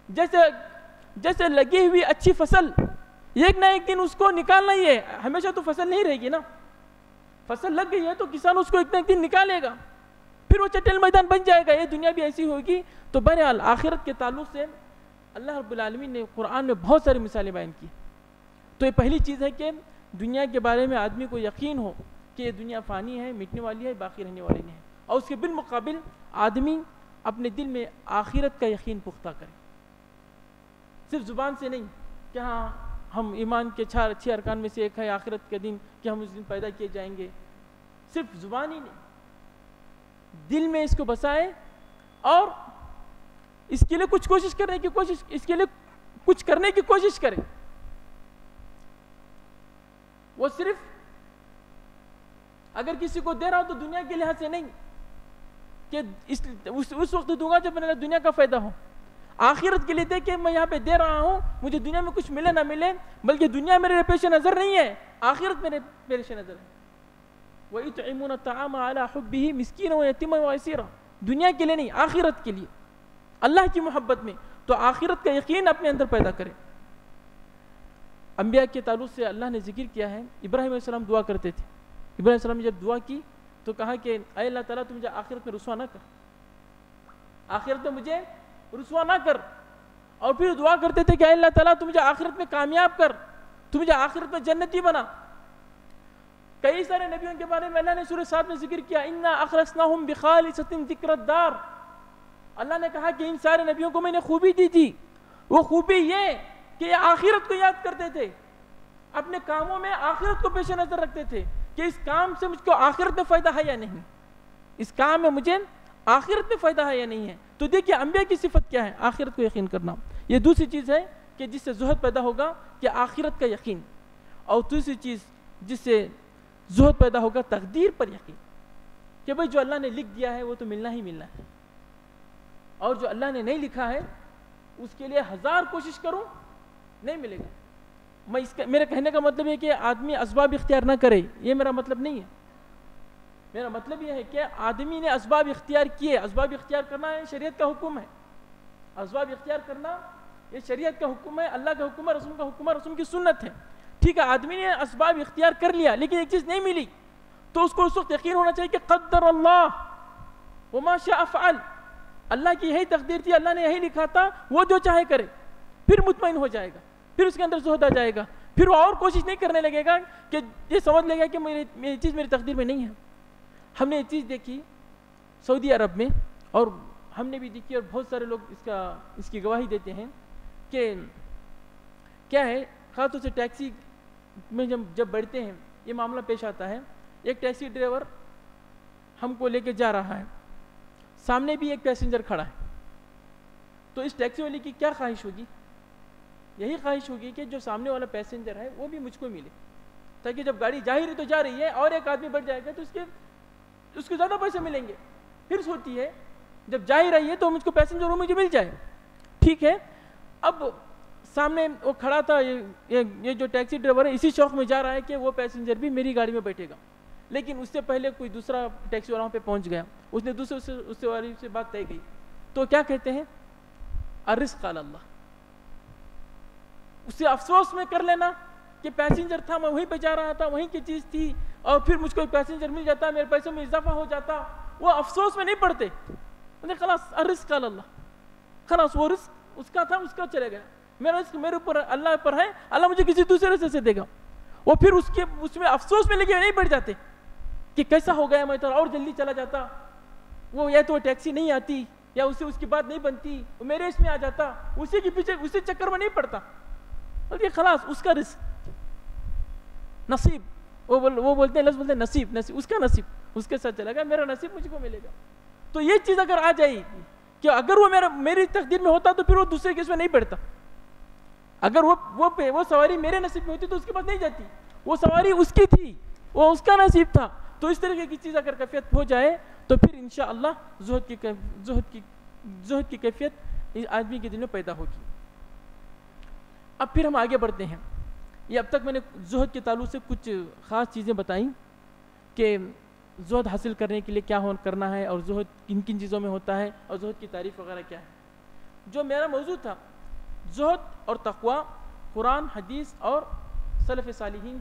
جیسے لگی ہوئی اچھی فصل، ایک نہ ایک دن اس کو نکالنا ہی ہے. ہمیشہ تو فصل نہیں رہے گی نا. فصل لگ گئی ہے تو کسان اس کو ایک نہ ایک دن نکالے گا، پھر وہ چٹل میدان بن جائے گا. یہ دنیا بھی ایسی ہوگی. تو بہرحال آخرت کے تعلق سے اللہ رب العالمین نے قرآن میں بہت ساری مثالیں بیان کی. تو یہ پہلی چیز ہے کہ دنیا کے بارے میں آدمی کو یقین ہو کہ یہ دنیا فانی ہے، مٹنے والی ہے، باقی رہنے والی نہیں ہے. اور اس کے بالمقابل آدمی اپنے دل میں آخرت کا یقین پختہ کرے، صرف زبان سے نہیں کہ ہاں ہم ایمان کے 4 اچھے ارکان میں سے ایک ہے آخرت کے دن، کہ ہم اس دن پیدا کیے جائیں گے. صرف زبان ہی نہیں، دل میں اس کو بسائے اور اس کے لیے کچھ کوشش کرنے کی کوشش، اس کے لیے کچھ کرنے کی کوشش کرے. وہ صرف اگر کسی کو دے رہا ہو تو دنیا کے لحاظ سے نہیں کہ اس وقت دوں گا جب میرا دنیا کا فائدہ ہو. آخرت کے لیے دے کہ میں یہاں پہ دے رہا ہوں، مجھے دنیا میں کچھ ملے نہ ملے، بلکہ دنیا میرے پیش نظر نہیں ہے، آخرت میرے پیش نظر ہے. وَيُطْعِمُونَ الطَّعَامَ عَلَىٰ حُبِّهِ مِسْكِينًا وَيَتِيمًا وَأَسِيرًا. دنیا کے لیے نہیں، آخرت کے لیے، اللہ کی محبت میں. تو آخرت کا یقین اپنے اندر پیدا کرے. انبیاء کے تعلق سے اللہ نے ذکر کیا ہے. ابراہیم علیہ السلام دعا کرتے تھے. ابراہیم علیہ السلام نے جب دعا کی تو کہا کہ اے اللہ تعالیٰ تو مجھے آخرت میں رسوا نہ کر، آخرت میں مجھے رسوا نہ کر. اور پھر دعا کرتے تھے کہ اے اللہ تعالیٰ تو مجھے آخرت میں کامیاب کر، تو مجھے آخرت میں جنتی بنا. کئی سارے نبیوں کے بارے میں اللہ نے سورہ 7 میں ذکر کیا، اِنَّا أَخْلَصْنَاهُمْ بِخَالِصَةٍ ذِكْرَ الدَّارِ. اللہ نے کہا کہ ان سارے نبیوں کو میں نے خوبی دی تھی. وہ خوبی یہ کہ یہ آخرت کو یاد کرتے تھے، اپنے کاموں میں آخرت کو پیش نظر رکھتے تھے کہ اس کام سے مجھ کو آخرت میں فائدہ ہے یا نہیں، اس کام میں مجھے آخرت میں فائدہ ہے یا نہیں ہے. تو دیکھیے انبیاء کی صفت کیا ہے، آخرت کو یقین کرنا. یہ دوسری چیز ہے کہ جس سے زہد پیدا ہوگا کہ آخرت کا یقین. اور دوسری چیز جس سے زہد پیدا ہوگا تقدیر پر یقین، کہ بھئی جو اللہ نے لکھ دیا ہے وہ تو ملنا ہی ملنا ہے، اور جو اللہ نے نہیں لکھا ہے اس کے لیے 1000 کوشش کروں نہیں ملے گا. میرے کہنے کا مطلب یہ کہ آدمی اسباب اختیار نہ کرے، یہ میرا مطلب نہیں ہے. میرا مطلب یہ ہے کہ آدمی نے اسباب اختیار کیے. اسباب اختیار کرنا ہے شریعت کا حکم ہے. اسباب اختیار کرنا یہ شریعت کا حکم ہے، اللہ کا حکم ہے، رسول کا حکم ہے، رسول کی سنت ہے. ٹھیک ہے، آدمی نے اسباب اختیار کر لیا لیکن ایک چیز نہیں ملی تو اس کو اس وقت یقین ہونا چاہیے کہ قدر اللہ وما شاء فعل. اللہ کی یہی تقدیر تھی، اللہ نے یہی لکھا تھا، وہ جو چاہے کرے. پھر مطمئن ہو جائے گا، پھر اس کے اندر زہد آ جائے گا، پھر وہ اور کوشش نہیں کرنے لگے گا کہ یہ سمجھ لے گا کہ میری چیز میری تقدیر میں نہیں ہے. ہم نے یہ چیز دیکھی سعودی عرب میں، اور ہم نے بھی دیکھی اور بہت سارے لوگ اس کی گواہی دیتے ہیں کہ کیا ہے، خاص طور سے ٹیکسی میں جب بڑھتے ہیں یہ معاملہ پیش آتا ہے. ایک ٹیکسی ڈرائیور ہم کو لے کے جا رہا ہے، سامنے بھی ایک پیسنجر کھڑا ہے. تو اس ٹیکسی والے کی کیا خواہش ہوگی؟ یہی خواہش ہوگی کہ جو سامنے والا پیسنجر ہے وہ بھی مجھ کو ملے، تاکہ جب گاڑی جا ہی رہی تو جا رہی ہے اور ایک آدمی بڑھ جائے گا تو اس کو زیادہ پیسے ملیں گے. پھر سوچتی ہے جب جا ہی رہی ہے تو مجھ کو پیسنجر مجھے مل جائے. ٹھیک ہے، اب سامنے وہ کھڑا تھا، یہ جو ٹیکسی ڈرائیور ہے اسی شوق میں جا رہا ہے کہ وہ پیسنجر بھی میری گاڑی میں بیٹھے گا. لیکن اس سے پہلے کوئی دوسرا ٹیکسی والا وہاں پہ پہنچ گیا، اس نے دوسرے اس والی سے بات طے گئی. تو کیا کہتے ہیں؟ الرزق علی اللہ. اسے افسوس میں کر لینا کہ پیسنجر تھا، میں وہیں پہ جا رہا تھا، وہیں کی چیز تھی، اور پھر مجھ کو پیسنجر مل جاتا، میرے پیسوں میں اضافہ ہو جاتا. وہ افسوس میں نہیں پڑتے، خلاص الرزق علی اللہ، خلاص وہ رزق اس کا تھا، اس کا چلے گیا. میرا رزق میرے اوپر اللہ پر ہے, اللہ مجھے کسی دوسرے رزق سے دے گا. وہ پھر اس میں افسوس میں لگے نہیں بیٹھ جاتے کہ کیسا ہو گیا, میں تو اور جلدی چلا جاتا, وہ یا تو ٹیکسی نہیں آتی یا اسے اس کی بات نہیں بنتی, وہ میرے اس میں آ جاتا, اسی کے پیچھے اسی چکر میں نہیں پڑتا, بلکہ خلاص اس کا رزق نصیب, وہ بولتے ہیں, لفظ بولتے ہیں نصیب, اس کا نصیب اس کے ساتھ چلا گا, میرا نصیب مجھ کو ملے گا. تو یہ چیز اگر آ جائے گی کہ اگر وہ میری تقدیر میں ہوتا تو پھر وہ دوسرے کے اس میں نہیں پڑتا. اگر وہ سواری میرے نصیب میں ہوتی تو اس کے پاس نہیں جاتی, وہ سواری اس کی تھی, وہ اس کا نصیب تھا. تو اس طریقے کی چیز اگر کیفیت ہو جائے تو پھر انشاءاللہ زہد کی کیفیت آدمی کے دل میں پیدا ہوگی. اب پھر ہم آگے بڑھتے ہیں. یہ اب تک میں نے زہد کے تعلق سے کچھ خاص چیزیں بتائیں کہ زہد حاصل کرنے کے لیے کیا کرنا ہے, اور زہد کن کن چیزوں میں ہوتا ہے, اور زہد کی تعریف وغیرہ کیا ہے. جو میرا موضوع تھا زہد اور تقوی, قرآن, حدیث اور سلف صالحین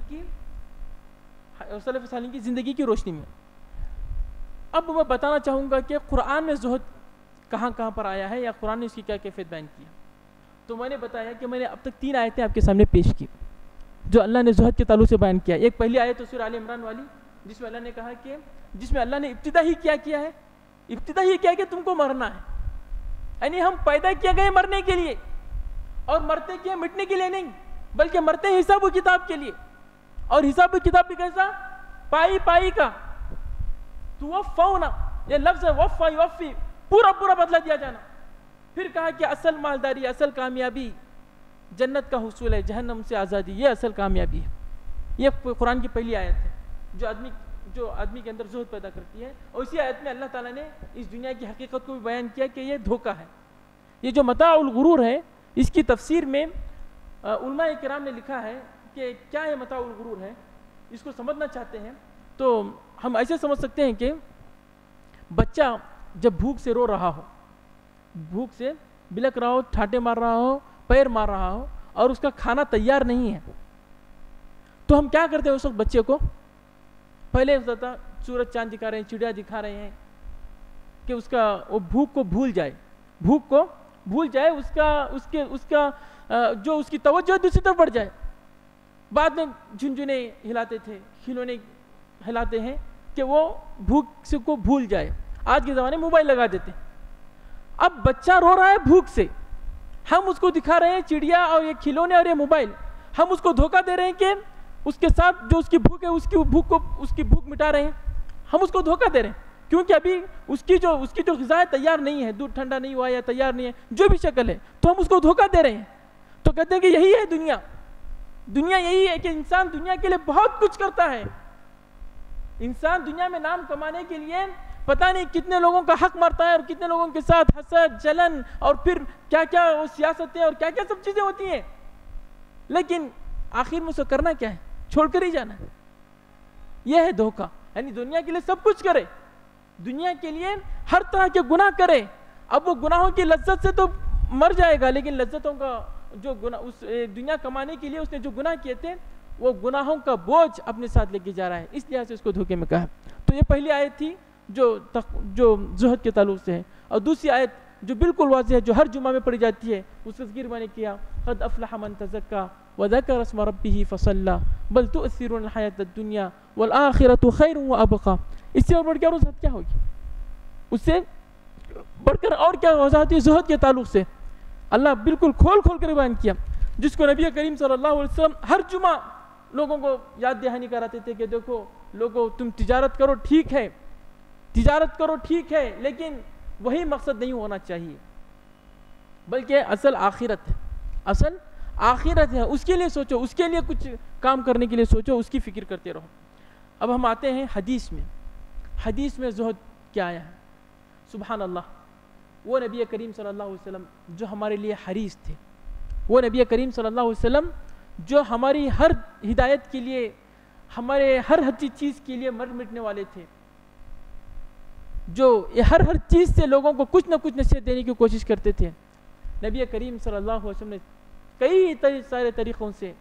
کی زندگی کی روشنی میں. اب میں بتانا چاہوں گا کہ قرآن میں زہد کہاں کہاں پر آیا ہے, یا قرآن نے اس کی کیا کیفیت بیان کی. تو میں نے بتایا کہ میں نے اب تک 3 آیتیں آپ کے سامنے پیش کی جو اللہ نے زہد کے تعلق سے بیان کیا. ایک پہلی آیت سورہ آل عمران والی, جس میں اللہ نے کہا کہ جس میں اللہ نے ابتدا ہی کیا ہے, ابتدا ہی کیا کہ تم کو مرنا ہے. یعنی ہم پیدا کیے گئے مرنے کے لیے, اور مرتے کیے مٹنے کے لیے نہیں, بلکہ مرتے ہیں حساب و کتاب کے لیے. اور حساب و کتاب بھی کیسا, پائی کا. تو وفونا, یہ لفظ ہے وفا یوفی, پورا بدلہ دیا جانا. پھر کہا کہ اصل مالداری, اصل کامیابی جنت کا حصول ہے, جہنم سے آزادی, یہ اصل کامیابی ہے. یہ قرآن کی پہلی آیت ہے جو آدمی کے اندر زہد پیدا کرتی ہے. اور اسی آیت میں اللہ تعالیٰ نے اس دنیا کی حقیقت کو بھی بیان کیا کہ یہ دھوکہ ہے. یہ جو متاع الغرور ہے, اس کی تفسیر میں علماء کرام نے لکھا ہے کہ کیا ہے متاع الغرور ہے. اس کو سمجھنا چاہتے ہیں تو ہم ایسے سمجھ سکتے ہیں کہ بچہ جب بھوک سے رو رہا ہو, بھوک سے بلک رہا ہو, ٹھاٹے مار رہا ہو, پیر مار رہا ہو, اور اس کا کھانا تیار نہیں ہے, تو ہم کیا کرتے ہیں اس وقت بچے کو, پہلے سورج چاند دکھا رہے ہیں, چڑیا دکھا رہے ہیں کہ اس کا وہ بھوک کو بھول جائے, اس کا جو اس کی توجہ دوسری طرف بڑھ جائے. بعد میں جھنجھنے ہلاتے تھے, کھلونے ہلاتے ہیں کہ وہ بھوک سے کو بھول جائے. آج کے زمانے میں موبائل لگا دیتے ہیں. اب بچہ رو رہا ہے بھوک سے, ہم اس کو دکھا رہے ہیں چڑیا اور یہ کھلونے اور یہ موبائل, ہم اس کو دھوکہ دے رہے ہیں کہ اس کے ساتھ جو اس کی بھوک ہے اس کی بھوک مٹا رہے ہیں. ہم اس کو دھوکہ دے رہے ہیں کیونکہ ابھی اس کی جو غذا تیار نہیں ہے, دودھ ٹھنڈا نہیں ہوا یا تیار نہیں ہے, جو بھی شکل ہے, تو ہم اس کو دھوکہ دے رہے ہیں. تو کہتے ہیں کہ یہی ہے دنیا یہی ہے کہ انسان دنیا کے لیے بہت کچھ کرتا ہے. انسان دنیا میں نام کمانے کے لیے پتہ نہیں کتنے لوگوں کا حق مارتا ہے, اور کتنے لوگوں کے ساتھ حسد, جلن, اور پھر کیا وہ سیاستیں اور کیا سب چیزیں ہوتی ہیں. لیکن آخر میں اسے کرنا کیا ہے, چھوڑ کر ہی جانا ہے. یہ ہے دھوکہ. یعنی دنیا کے لیے سب کچھ کرے, دنیا کے لیے ہر طرح کے گناہ کرے. اب وہ گناہوں کی لذت سے تو مر جائے گا, لیکن لذتوں کا جو گناہ اس دنیا کمانے کے لیے اس نے جو گناہ کیے تھے, وہ گناہوں کا بوجھ اپنے ساتھ لے کے جا رہا ہے. اس لحاظ سے اس کو دھوکے میں کہا. تو یہ پہلی آیت تھی جو زہد کے تعلق سے ہے. اور دوسری آیت جو بالکل واضح ہے, جو ہر جمعہ میں پڑھی جاتی ہے, اس کا ذکر میں نے کیا, قد افلح من تزکا وذکر اسم ربہ فصلی بل تؤثرون الحیاۃ الدنیا والآخرۃ خیر وابقی. اس سے اور بڑھ کر وضاحت کیا ہوگی, اس سے بڑھ کر اور کیا وضاحت ہے زہد کے تعلق سے. اللہ بالکل کھول کر بیان کیا, جس کو نبی کریم صلی اللہ علیہ وسلم ہر جمعہ لوگوں کو یاد دہانی کراتے تھے کہ دیکھو لوگوں, تم تجارت کرو ٹھیک ہے, لیکن وہی مقصد نہیں ہونا چاہیے, بلکہ اصل آخرت ہے. اس کے لیے سوچو, اس کے لیے کچھ کام کرنے کے لیے سوچو, اس کی فکر کرتے رہو. اب ہم آتے ہیں حدیث میں زہد کیا آیا ہے. سبحان اللہ, وہ نبی کریم صلی اللہ علیہ وسلم جو ہمارے لیے حریص تھے, وہ نبی کریم صلی اللہ علیہ وسلم جو ہماری ہر ہدایت کے لیے, ہمارے ہر چیز کے لیے مر مٹنے والے تھے, جو ہر چیز سے لوگوں کو کچھ نہ کچھ نصیحت دینے کی کوشش کرتے تھے. نبی کریم صلی اللہ علیہ وسلم نے کئی سارے طریقوں سے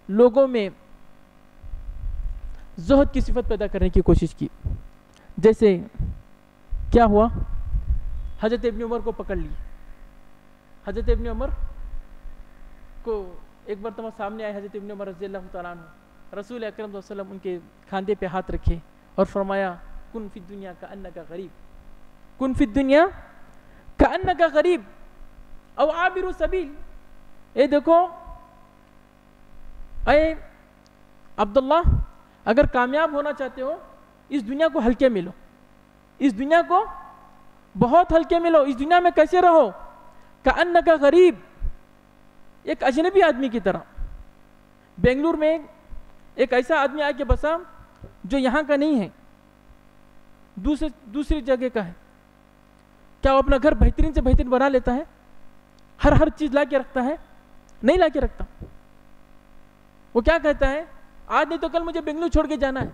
لوگوں میں زہد کی صفت پیدا کرنے کی کوشش کی. جیسے کیا ہوا, حضرت ابن عمر کو پکڑ لی. حضرت ابن عمر کو ایک مرتبہ سامنے آئے حضرت ابن عمر رضی اللہ تعالیٰ عنہ, رسول اکرم صلی اللہ علیہ وسلم ان کے کھاندے پہ ہاتھ رکھے اور فرمایا کن فی الدنیا کأنک غریب, کن فی الدنیا کأنک غریب او عابر سبیل. اے دیکھو اے عبداللہ, اگر کامیاب ہونا چاہتے ہو اس دنیا کو ہلکے میں لو, اس دنیا کو بہت ہلکے میں لو. اس دنیا میں کیسے رہو؟ کأنک غریب, ایک اجنبی آدمی کی طرح. بنگلور میں ایک ایسا آدمی آ کے بسا جو یہاں کا نہیں ہے, دوسری جگہ کا ہے. کیا وہ اپنا گھر بہترین سے بہترین بنا لیتا ہے؟ ہر چیز لا کے رکھتا ہے؟ نہیں لا کے رکھتا. وہ کیا کہتا ہے, آج نہیں تو کل مجھے بنگلور چھوڑ کے جانا ہے,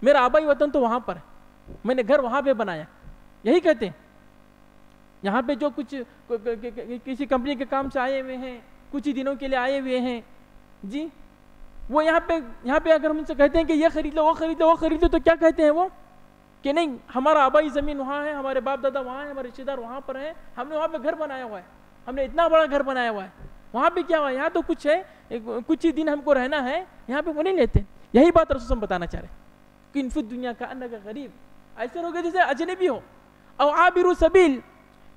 میرا آبائی وطن تو وہاں پر ہے, میں نے گھر وہاں پہ بنایا. یہی کہتے ہیں. یہاں پہ جو کچھ کسی کمپنی کے کام سے آئے ہوئے ہیں, کچھ ہی دنوں کے لیے آئے ہوئے ہیں جی, وہ یہاں پہ اگر ہم ان سے کہتے ہیں کہ یہ خرید لو, وہ خرید لو, وہ خرید لو, تو کیا کہتے ہیں وہ کہ نہیں, ہمارا آبائی زمین وہاں ہے, ہمارے باپ دادا وہاں ہیں, ہمارے رشتے دار وہاں پر ہیں, ہم نے وہاں پہ گھر بنایا ہوا ہے, ہم نے اتنا بڑا گھر بنایا ہوا ہے, وہاں پہ کیا ہوا ہے, یہاں تو کچھ ہے, کچھ ہی دن ہم کو رہنا ہے, یہاں پہ وہ نہیں لیتے. یہی بات رسول بتانا چاہ رہے کہ ان فی الدنیا کأنک غریب, ایسے ہو گئے جیسے اجنبی ہو. او عابر سبیل,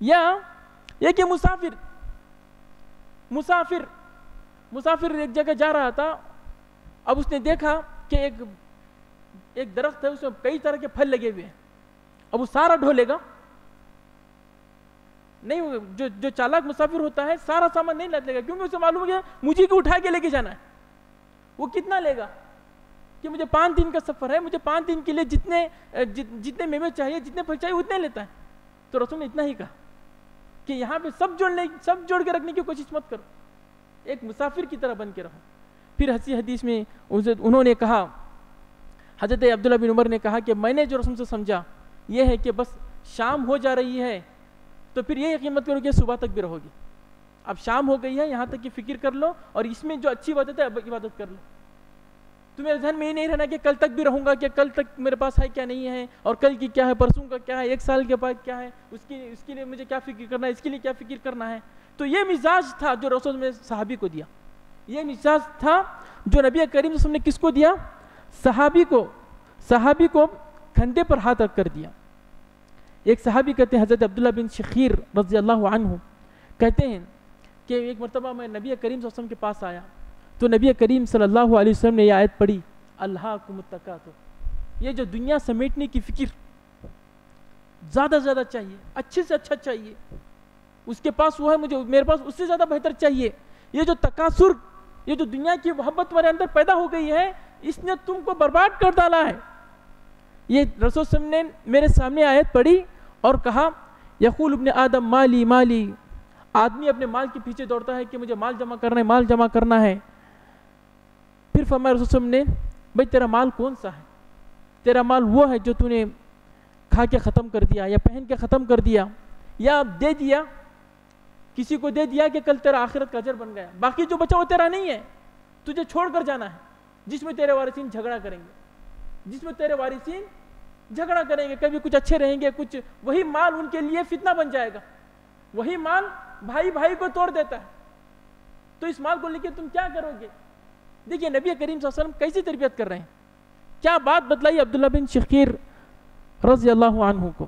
یا یہ کہ مسافر ایک جگہ جا رہا تھا, اب اس نے دیکھا کہ ایک درخت ہے, اس میں کئی طرح کے پھل لگے ہوئے ہیں. اب وہ سارا ڈھولے گا نہیں, جو چالاک مسافر ہوتا ہے سارا سامان نہیں لے گا, کیونکہ اسے معلوم ہے کہ مجھے کو اٹھا کے لے کے جانا ہے. وہ کتنا لے گا کہ مجھے 5 دن کا سفر ہے, مجھے 5 دن کے لیے جتنے میوے چاہیے, جتنے پھل چاہیے اتنے لیتا ہے. تو رسول نے اتنا ہی کہا کہ یہاں پہ سب جوڑ کے رکھنے کی کوشش مت کرو, ایک مسافر کی طرح بن کے رہو. پھر حدیث میں انہوں نے کہا, حضرت عبداللہ بن عمر نے کہا کہ میں نے جو رسول سے سمجھا یہ ہے کہ بس شام ہو جا رہی ہے تو پھر یہ یقین مت کرو کہ صبح تک بھی رہو گی. اب شام ہو گئی ہے, یہاں تک کی فکر کر لو, اور اس میں جو اچھی عبادت ہے اب عبادت کر لو. تمہارے ذہن میں یہ نہیں رہنا کہ کل تک بھی رہوں گا, کہ کل تک میرے پاس ہے کیا نہیں ہے, اور کل کی کیا ہے, پرسوں کا کیا ہے, 1 سال کے بعد کیا ہے, اس کے لیے مجھے کیا فکر کرنا ہے, اس کے لیے کیا فکر کرنا ہے. تو یہ مزاج تھا جو رسول نے صحابی کو دیا, یہ مزاج تھا جو نبی کریم صلی اللہ علیہ وسلم نے کس کو دیا, صحابی کو کندھے پر ہاتھ رکھ کر دیا. ایک صحابی کہتے ہیں حضرت عبداللہ بن شخیر رضی اللہ عنہ کہتے ہیں کہ ایک مرتبہ میں نبی کریم صلی اللہ علیہ وسلم کے پاس آیا تو نبی کریم صلی اللہ علیہ وسلم نے یہ آیت پڑھی, الہاکم التکاثر, یہ جو دنیا سمیٹنے کی فکر زیادہ زیادہ چاہیے, اچھے سے اچھا چاہیے, اس کے پاس وہ ہے, میرے پاس اس سے زیادہ بہتر چاہیے. یہ جو تکاثر, یہ جو دنیا کی محبت تمہارے اندر پیدا ہو گئی ہے, اس نے تم کو برباد کر ڈالا ہے. یہ رسول صلی اللہ علیہ وسلم نے میرے سامنے آیت پڑھی اور کہا, یقول ابن آدم مالی مالی, آدمی اپنے مال کے پیچھے دوڑتا ہے کہ مجھے مال جمع کرنا ہے, مال جمع کرنا ہے. پھر فرمایا رسول صلی اللہ علیہ وسلم نے, بھئی تیرا مال کون سا ہے؟ تیرا مال وہ ہے جو تو نے کھا کے ختم کر دیا, یا پہن کے ختم کر دیا, یا دے دیا, کسی کو دے دیا کہ کل تیرا آخرت کا اجر بن گیا. باقی جو بچا وہ تیرا نہیں ہے, تجھے چھوڑ کر جانا ہے, جس میں تیرے وارثین جھگڑا کریں گے, کبھی کچھ اچھے رہیں گے, کچھ وہی مال ان کے لیے فتنہ بن جائے گا. وہی مال بھائی کو توڑ دیتا ہے. تو اس مال کو لے کے تم کیا کرو گے؟ دیکھیے نبی کریم صلی اللہ علیہ وسلم کیسی تربیت کر رہے ہیں, کیا بات بتلائی عبداللہ بن شخیر رضی اللہ عنہ کو.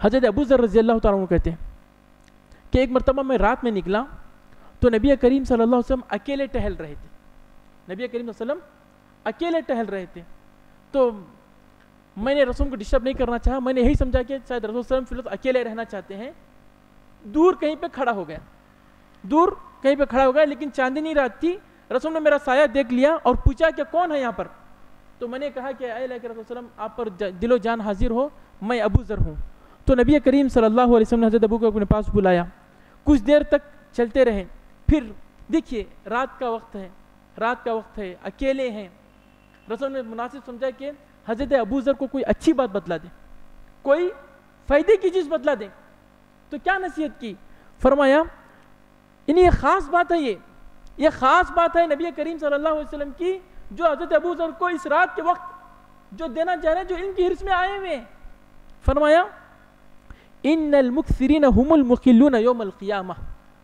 حضرت ابو ذر رضی اللہ تعالیٰ عنہ کہتے ہیں کہ ایک مرتبہ میں رات میں نکلا تو نبی کریم صلی اللہ علیہ وسلم اکیلے ٹہل رہے تھے. نبی کریم صلی اللہ علیہ وسلم اکیلے ٹہل رہے تھے. تو میں نے رسول کو ڈسٹرب نہیں کرنا چاہا, میں نے یہی سمجھا کہ شاید رسول صلی اللہ علیہ وسلم اکیلے رہنا چاہتے ہیں. دور کہیں پہ کھڑا ہو گیا, لیکن چاندنی رات تھی. رسول نے میرا سایہ دیکھ لیا اور پوچھا کہ کون ہے یہاں پر. تو میں نے کہا کہ اے اللہ کے رسول صلی اللہ علیہ وسلم, آپ پر دل و جان حاضر ہو, میں ابو ذر ہوں. تو نبی کریم صلی اللہ علیہ وسلم نے حضرت ابو کو اپنے پاس بلایا, کچھ دیر تک چلتے رہے. پھر دیکھیے رات کا وقت ہے, اکیلے ہیں. رسول نے مناسب سمجھا کہ حضرت ابو ذر کو کوئی اچھی بات بتلا دیں, کوئی فائدے کی چیز بتلا دیں. تو کیا نصیحت کی؟ فرمایا یہ خاص بات ہے, یہ خاص بات ہے نبی کریم صلی اللہ علیہ وسلم کی, جو حضرت ابو ذر کو اس رات کے وقت جو دینا چاہ رہے ہیں, جو ان کی حرص میں آئے ہوئے ہیں. فرمایا ان المکثرین هم المقلون یوم القیامہ,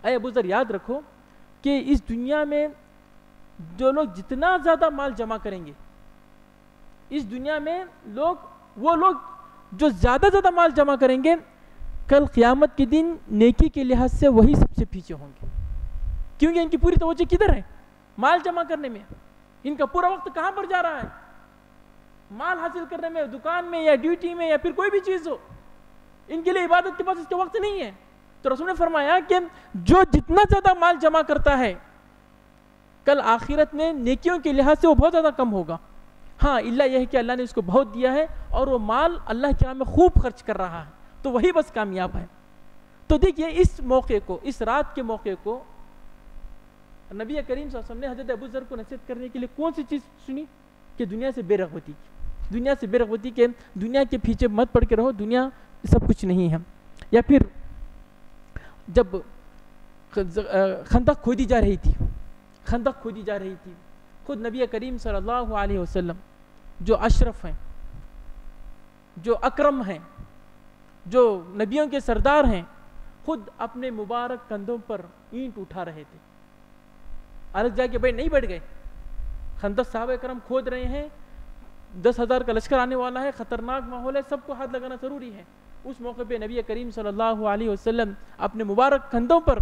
اے ابو ذر یاد رکھو کہ اس دنیا میں جو لوگ جتنا زیادہ مال جمع کریں گے، اس دنیا میں وہ لوگ جو زیادہ مال جمع کریں گے، کل قیامت کے دن نیکی کے لحاظ سے وہی سب سے پیچھے ہوں گے، کیونکہ ان کی پوری توجہ کدھر ہے؟ مال جمع کرنے میں۔ ان کا پورا وقت کہاں پر جا رہا ہے؟ مال حاصل کرنے میں، دکان میں یا ڈیوٹی میں یا پھر کوئی بھی چیز ہو، ان کے لیے عبادت کے پاس اس کے وقت نہیں ہے۔ تو رسول نے فرمایا کہ جو جتنا زیادہ مال جمع کرتا ہے، کل آخرت میں نیکیوں کے لحاظ سے وہ بہت زیادہ کم ہوگا۔ ہاں، اللہ یہ ہے کہ اللہ نے اس کو بہت دیا ہے اور وہ مال اللہ کے راہ میں خوب خرچ کر رہا ہے، تو وہی بس کامیاب ہے۔ تو دیکھیے اس موقع کو، اس رات کے موقع کو نبی کریم صلی اللہ علیہ وسلم نے حضرت ابو ذر کو نصیحت کرنے کے لیے کون سی چیز سنی؟ کہ دنیا سے بے رغبتی کی، دنیا سے بے رغبتی کے دنیا کے پیچھے مت پڑ کے رہو، دنیا سب کچھ نہیں ہے۔ یا پھر جب خندق کھودی جا رہی تھی، خود نبی کریم صلی اللہ علیہ وسلم جو اشرف ہیں، جو اکرم ہیں، جو نبیوں کے سردار ہیں، خود اپنے مبارک کندھوں پر اینٹ اٹھا رہے تھے۔ الگ جا کے بھائی نہیں بیٹھ گئے، خندق صحابہ کرام کھود رہے ہیں، 10,000 کا لشکر آنے والا ہے، خطرناک ماحول ہے، سب کو ہاتھ لگانا ضروری ہے۔ اس موقع پہ نبی کریم صلی اللہ علیہ وسلم اپنے مبارک کندھوں پر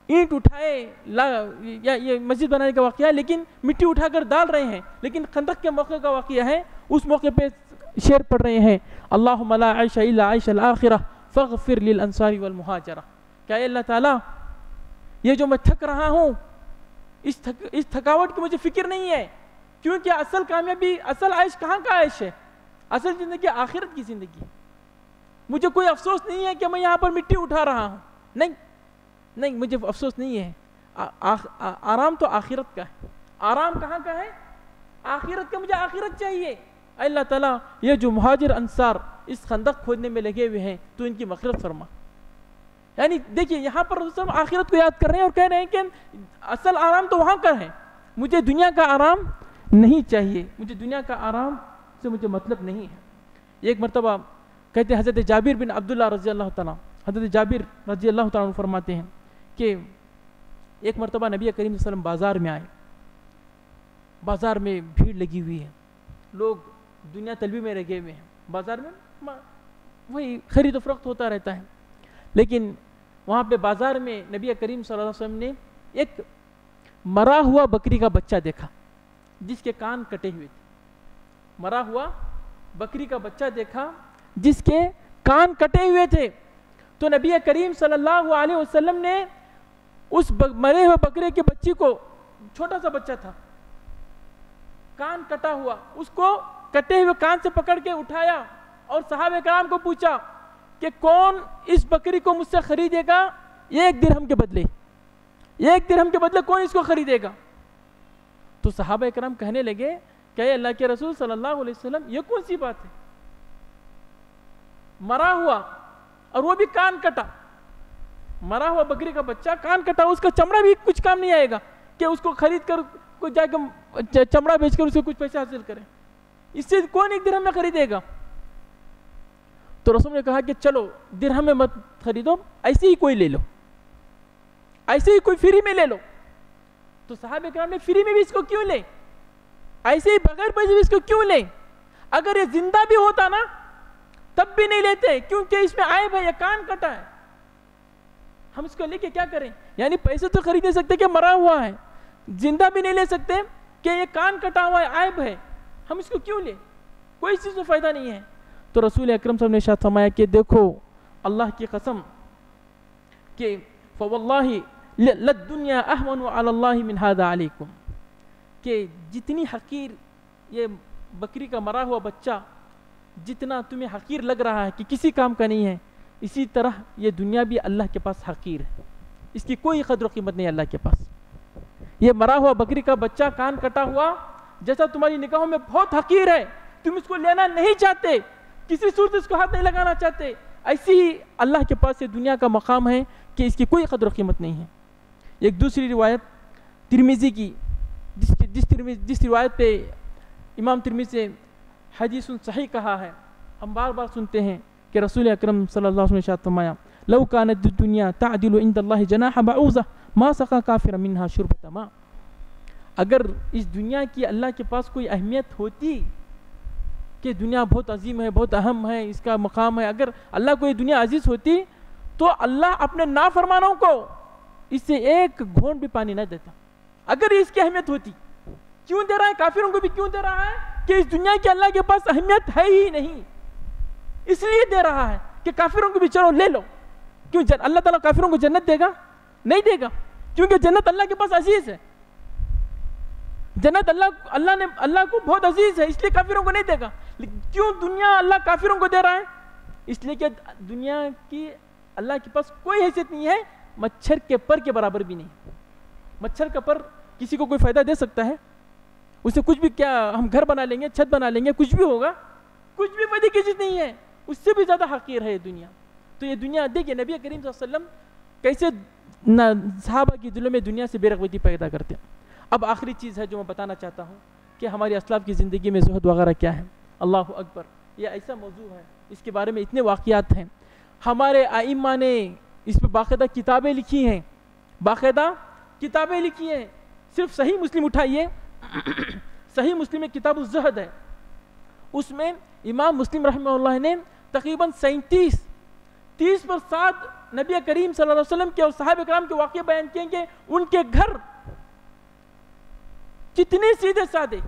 اینٹ اٹھائے، یہ مسجد بنانے کا واقعہ ہے، لیکن مٹی اٹھا کر ڈال رہے ہیں، لیکن خندق کے موقع کا واقعہ ہے۔ اس موقع پہ شعر پڑھ رہے ہیں، اللہم لا عیش الا عیش الآخرہ فاغفر للانصار والمہاجرہ، کہ اے اللہ تعالیٰ یہ جو میں تھک رہا ہوں، اس تھکاوٹ کی مجھے فکر نہیں ہے، کیونکہ اصل کامیابی، اصل عیش کہاں کا عیش ہے؟ اصل زندگی آخرت کی زندگی۔ مجھے کوئی افسوس نہیں ہے کہ میں یہاں پر مٹی اٹھا رہا ہوں، نہیں مجھے افسوس نہیں ہے۔ آرام تو آخرت کا ہے۔ آرام کہاں کا ہے؟ آخرت کا۔ مجھے آخرت چاہیے۔ اللہ تعالیٰ یہ جو مہاجر انصار اس خندق کھودنے میں لگے ہوئے ہیں تو ان کی مغفرت فرما۔ یعنی دیکھیے یہاں پر رسول آخرت کو یاد کر رہے ہیں اور کہہ رہے ہیں کہ اصل آرام تو وہاں کا ہے، مجھے دنیا کا آرام نہیں چاہیے، مجھے دنیا کا آرام سے مجھے مطلب نہیں ہے۔ ایک مرتبہ کہتے ہیں حضرت جابر بن عبداللہ رضی اللہ تعالیٰ، حضرت جابر رضی اللہ تعالیٰ فرماتے ہیں کہ ایک مرتبہ نبی کریم صلی اللہ علیہ وسلم بازار میں آئے، بازار میں بھیڑ لگی ہوئی ہے، لوگ دنیا طلبی میں لگے ہوئے ہیں، بازار میں وہی خرید و فروخت ہوتا رہتا ہے، لیکن وہاں پہ بازار میں نبی کریم صلی اللہ علیہ وسلم نے ایک مرا ہوا بکری کا بچہ دیکھا جس کے کان کٹے ہوئے تھے۔ مرا ہوا بکری کا بچہ دیکھا جس کے کان کٹے ہوئے تھے، تو نبی کریم صلی اللہ علیہ وسلم نے اس مرے ہوئے بکرے کے بچی کو، چھوٹا سا بچہ تھا، کان کٹا ہوا، اس کو کٹے ہوئے کان سے پکڑ کے اٹھایا اور صحابہ کرام کو پوچھا کہ کون اس بکری کو مجھ سے خریدے گا 1 درہم کے بدلے، 1 درہم کے بدلے کون اس کو خریدے گا؟ تو صحابہ کرام کہنے لگے کہ اے اللہ کے رسول صلی اللہ علیہ وسلم یہ کون سی بات ہے؟ مرا ہوا اور وہ بھی کان کٹا، مرا ہوا بکری کا بچہ کان کٹا، اس کا چمڑا بھی کچھ کام نہیں آئے گا کہ اس کو خرید کر کچھ جا کے چمڑا بیچ کر اسے کچھ پیسے حاصل کریں، اس سے کون 1 درہم میں خریدے گا؟ تو رسول نے کہا کہ چلو درہم میں مت خریدو، ایسے ہی کوئی لے لو، ایسے ہی کوئی فری میں لے لو۔ تو صحابہ کرام نے فری میں بھی اس کو کیوں لے؟ ایسے ہی بغیر پیسے بھی اس کو کیوں لے؟ اگر یہ زندہ بھی ہوتا نا تب بھی نہیں لیتے، کیونکہ اس میں عیب ہے، یہ کان کٹا ہے، ہم اس کو لے کے کیا کریں؟ یعنی پیسے تو خرید نہیں سکتے کہ مرا ہوا ہے، زندہ بھی نہیں لے سکتے کہ یہ کان کٹا ہوا ہے، عیب ہے، ہم اس کو کیوں لیں؟ کوئی چیز میں فائدہ نہیں ہے۔ تو رسول اکرم صلی اللہ علیہ وسلم نے ارشاد فرمایا کہ دیکھو اللہ کی قسم کہ فواللہ للدنیا اہون علی اللہ من ھذا علیکم، کہ جتنی حقیر یہ بکری کا مرا ہوا بچہ جتنا تمہیں حقیر لگ رہا ہے کہ کسی کام کا نہیں ہے، اسی طرح یہ دنیا بھی اللہ کے پاس حقیر ہے، اس کی کوئی قدر و قیمت نہیں اللہ کے پاس۔ یہ مرا ہوا بکری کا بچہ کان کٹا ہوا جیسا تمہاری نگاہوں میں بہت حقیر ہے، تم اس کو لینا نہیں چاہتے، کسی صورت اس کو ہاتھ نہیں لگانا چاہتے، ایسی ہی اللہ کے پاس یہ دنیا کا مقام ہے کہ اس کی کوئی قدر و قیمت نہیں ہے۔ ایک دوسری روایت ترمذی کی، جس روایت پہ امام ترمذی سے حدیث صحیح کہا ہے، ہم بار بار سنتے ہیں کہ رسول اکرم صلی اللہ علیہ وسلم نے ارشاد فرمایا لو کانت الدنیا تعدل عند اللہ جناح بعوضہ ما سقا کافر منہا شربۃ ماء. اگر اس دنیا کی اللہ کے پاس کوئی اہمیت ہوتی کہ دنیا بہت عظیم ہے، بہت اہم ہے، اس کا مقام ہے، اگر اللہ کو یہ دنیا عزیز ہوتی تو اللہ اپنے نافرمانوں کو اس سے ایک گھونٹ بھی پانی نہ دیتا. اگر اس کی اہمیت ہوتی، کیوں دے رہا ہے؟ کافروں کو بھی کیوں دے رہا ہے؟ کہ اس دنیا کی اللہ کے پاس اہمیت ہے ہی نہیں، اس لیے دے رہا ہے کہ کافروں کو بھی چلو لے لو. کیوں اللہ تعالیٰ کافروں کو جنت دے گا؟ نہیں دے گا، کیونکہ جنت اللہ کے پاس عزیز ہے. جنت اللہ کو بہت عزیز ہے، اس لیے کافروں کو نہیں دے گا. کیوں دنیا اللہ کافروں کو دے رہا ہے؟ اس لیے کہ دنیا کی اللہ کے پاس کوئی حیثیت نہیں ہے، مچھر کے پر کے برابر بھی نہیں. مچھر کا پر کسی کو کوئی فائدہ دے سکتا ہے؟ اسے کچھ بھی، کیا ہم گھر بنا لیں گے، چھت بنا لیں گے، کچھ بھی ہوگا، کچھ بھی فائدے کی چیز نہیں ہے. اس سے بھی زیادہ حقیر ہے یہ دنیا. تو یہ دنیا دیکھیے نبی کریم صلی اللہ علیہ وسلم کیسے صحابہ کی دلوں میں دنیا سے بے رغبتی پیدا کرتے ہیں. اب آخری چیز ہے جو میں بتانا چاہتا ہوں کہ ہماری اسلاف کی زندگی میں زہد وغیرہ کیا ہے. اللہ اکبر، یہ ایسا موضوع ہے، اس کے بارے میں اتنے واقعات ہیں. ہمارے ائمہ نے اس پہ باقاعدہ کتابیں لکھی ہیں، باقاعدہ کتابیں لکھی ہیں. صرف صحیح مسلم اٹھائیے، صحیح مسلم میں کتاب الزہد ہے، اس میں امام مسلم رحمہ اللہ نے تقریباً 30 پر 7 نبی کریم صلی اللہ علیہ وسلم کے اور صحابہ کرام کے واقعے بیان کیے کہ ان کے گھر کتنے سیدھے سادے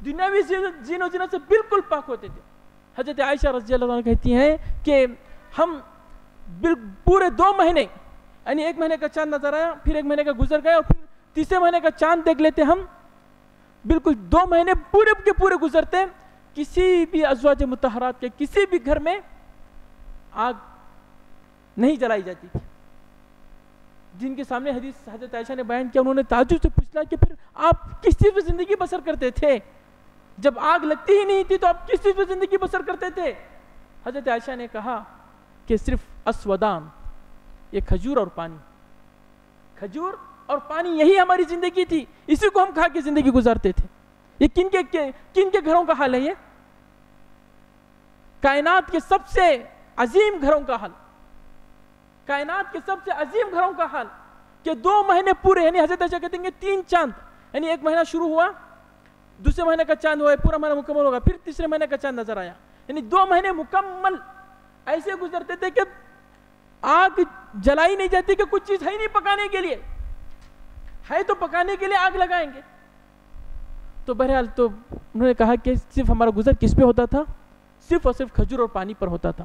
دنیاوی زین و زینت سے بالکل پاک ہوتے تھے. حضرت عائشہ رضی اللہ عنہ کہتی ہیں کہ ہم پورے 2 مہینے، یعنی 1 مہینے کا چاند نظر آیا، پھر 1 مہینے کا گزر گیا، اور پھر تیسرے مہینے کا چاند دیکھ لیتے ہم. بالکل 2 مہینے پورے کے پورے گزرتے، کسی بھی ازواج مطہرات کے کسی بھی گھر میں آگ نہیں جلائی جاتی تھی. جن کے سامنے حدیث حضرت عائشہ نے بیان کیا، انہوں نے تعجب سے پوچھا کہ پھر آپ کس چیز پہ زندگی بسر کرتے تھے؟ جب آگ لگتی ہی نہیں تھی تو آپ کس چیز پہ زندگی بسر کرتے تھے؟ حضرت عائشہ نے کہا کہ صرف اسودان، یہ کھجور اور پانی، کھجور اور پانی، یہی ہماری زندگی تھی، اسی کو ہم کھا کے زندگی گزارتے تھے. یہ کن کے گھروں کا حال ہے؟ یہ کائنات کے سب سے عظیم گھروں کا حال، کائنات کے سب سے عظیم گھروں کا حال کہ 2 مہینے پورے، یعنی حضرت عائشہ کہتے ہیں کہ 3 چاند، یعنی 1 مہینہ شروع ہوا، دوسرے مہینے کا چاند ہوا، پورا مہینہ مکمل ہوگا، پھر تیسرے مہینے کا چاند نظر آیا، یعنی 2 مہینے مکمل ایسے گزرتے تھے کہ آگ جلائی نہیں جاتی کہ کچھ چیز ہے ہی نہیں پکانے کے لیے، ہے تو پکانے کے لیے آگ لگائیں گے. تو بہرحال تو انہوں نے کہا کہ صرف ہمارا گزر کس پہ ہوتا تھا؟ صرف اور صرف کھجور اور پانی پر ہوتا تھا.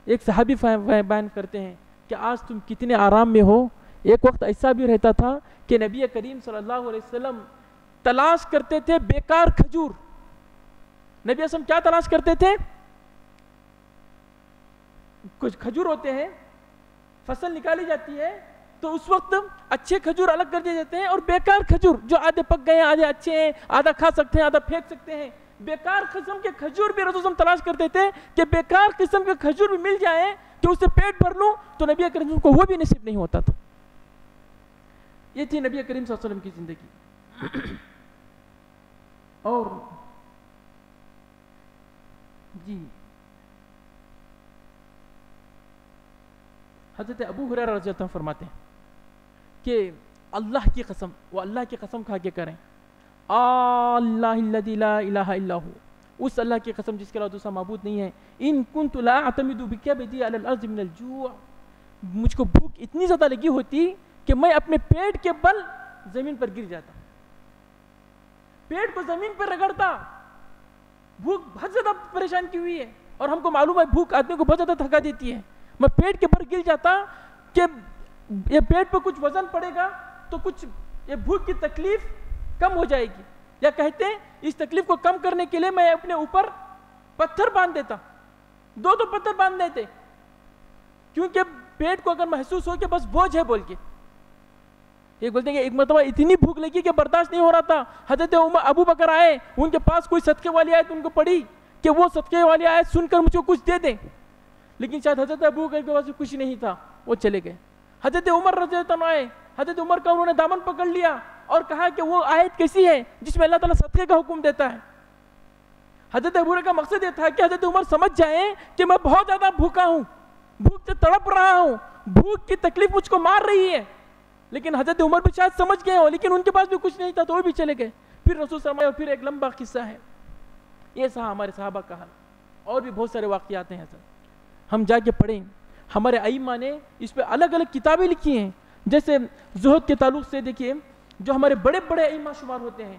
ایک صحابی بیان کرتے ہیں کہ آج تم کتنے آرام میں ہو. ایک وقت ایسا بھی رہتا تھا کہ نبی کریم صلی اللہ علیہ وسلم تلاش کرتے تھے بیکار کھجور. نبی اسلام کیا تلاش کرتے تھے؟ کچھ کھجور ہوتے ہیں، فصل نکالی جاتی ہے تو اس وقت اچھے کھجور الگ کر دیے جاتے ہیں، اور بیکار کھجور جو آدھے پک گئے ہیں، آدھے اچھے ہیں، آدھا کھا سکتے ہیں، آدھا پھینک سکتے ہیں، بیکار قسم کے کھجور بھی رسول اللہ تلاش کرتے تھے کہ بیکار قسم کے کھجور بھی مل جائیں کہ اس سے پیٹ بھر لوں. تو نبی کریم کو وہ بھی نصیب نہیں ہوتا تھا. یہ تھی نبی کریم صلی اللہ علیہ وسلم کی زندگی. اور جی حضرت ابو ہریرہ رضی اللہ عنہ فرماتے ہیں کہ اللہ کی قسم، وہ اللہ کی قسم کھا کے کریں، اللہ الذی لا الہ الا ہو، اس اللہ کی قسم جس کے علاوہ دوسرا معبود نہیں ہے، ان کنت لا اعتمد بکبدی علی الارض من الجوع، مجھ کو بھوک اتنی زیادہ لگی ہوتی کہ میں اپنے پیٹ کے بل زمین پر گر جاتا، پیٹ کو زمین پر رگڑتا. بھوک بہت زیادہ پریشان کی ہوئی ہے، اور ہم کو معلوم ہے بھوک آدمی کو بہت زیادہ تھکا دیتی ہے. میں پیٹ کے پر گر جاتا کہ یہ پیٹ پہ کچھ وزن پڑے گا تو کچھ یہ بھوک کی تکلیف کم ہو جائے گی، یا کہتے ہیں اس تکلیف کو کم کرنے کے لیے میں اپنے اوپر پتھر باندھ دیتا، 2 پتھر باندھ دیتے، کیونکہ پیٹ کو اگر محسوس ہو کہ بس بوجھ ہے بول کے. ایک بولتے ہیں کہ ایک مرتبہ اتنی بھوک لگی کہ برداشت نہیں ہو رہا تھا، حضرت ابو بکر آئے، ان کے پاس کوئی صدقے والی آیت ان کو پڑھی کہ وہ صدقے والی آیت سن کر مجھ کو کچھ دے دیں، لیکن شاید حضرت ابو بکر کے پاس کچھ نہیں تھا، وہ چلے گئے. حضرت عمر رضی اللہ عنہ آئے، حضرت عمر کا انہوں نے دامن پکڑ لیا اور کہا کہ وہ آیت کیسی ہے جس میں اللہ تعالیٰ صدقے کا حکم دیتا ہے. حضرت ابو بکر کا مقصد یہ تھا کہ حضرت عمر سمجھ جائیں کہ میں بہت زیادہ بھوکا ہوں، بھوک سے تڑپ رہا ہوں، بھوک کی تکلیف مجھ کو مار رہی ہے، لیکن حضرت عمر بھی شاید سمجھ گئے ہوں، لیکن ان کے پاس بھی کچھ نہیں تھا تو وہ بھی چلے گئے. پھر رسول صلی اللہ علیہ وسلم، اور پھر ایک لمبا قصہ ہے. یہ ہمارے صحابہ کا حال. اور بھی بہت سارے واقعات ہیں حضرت، ہم جا کے پڑھیں. ہمارے ائمہ نے اس پہ الگ الگ کتابیں لکھی ہیں. جیسے زہد کے تعلق سے دیکھیے، جو ہمارے بڑے بڑے ائمہ شمار ہوتے ہیں،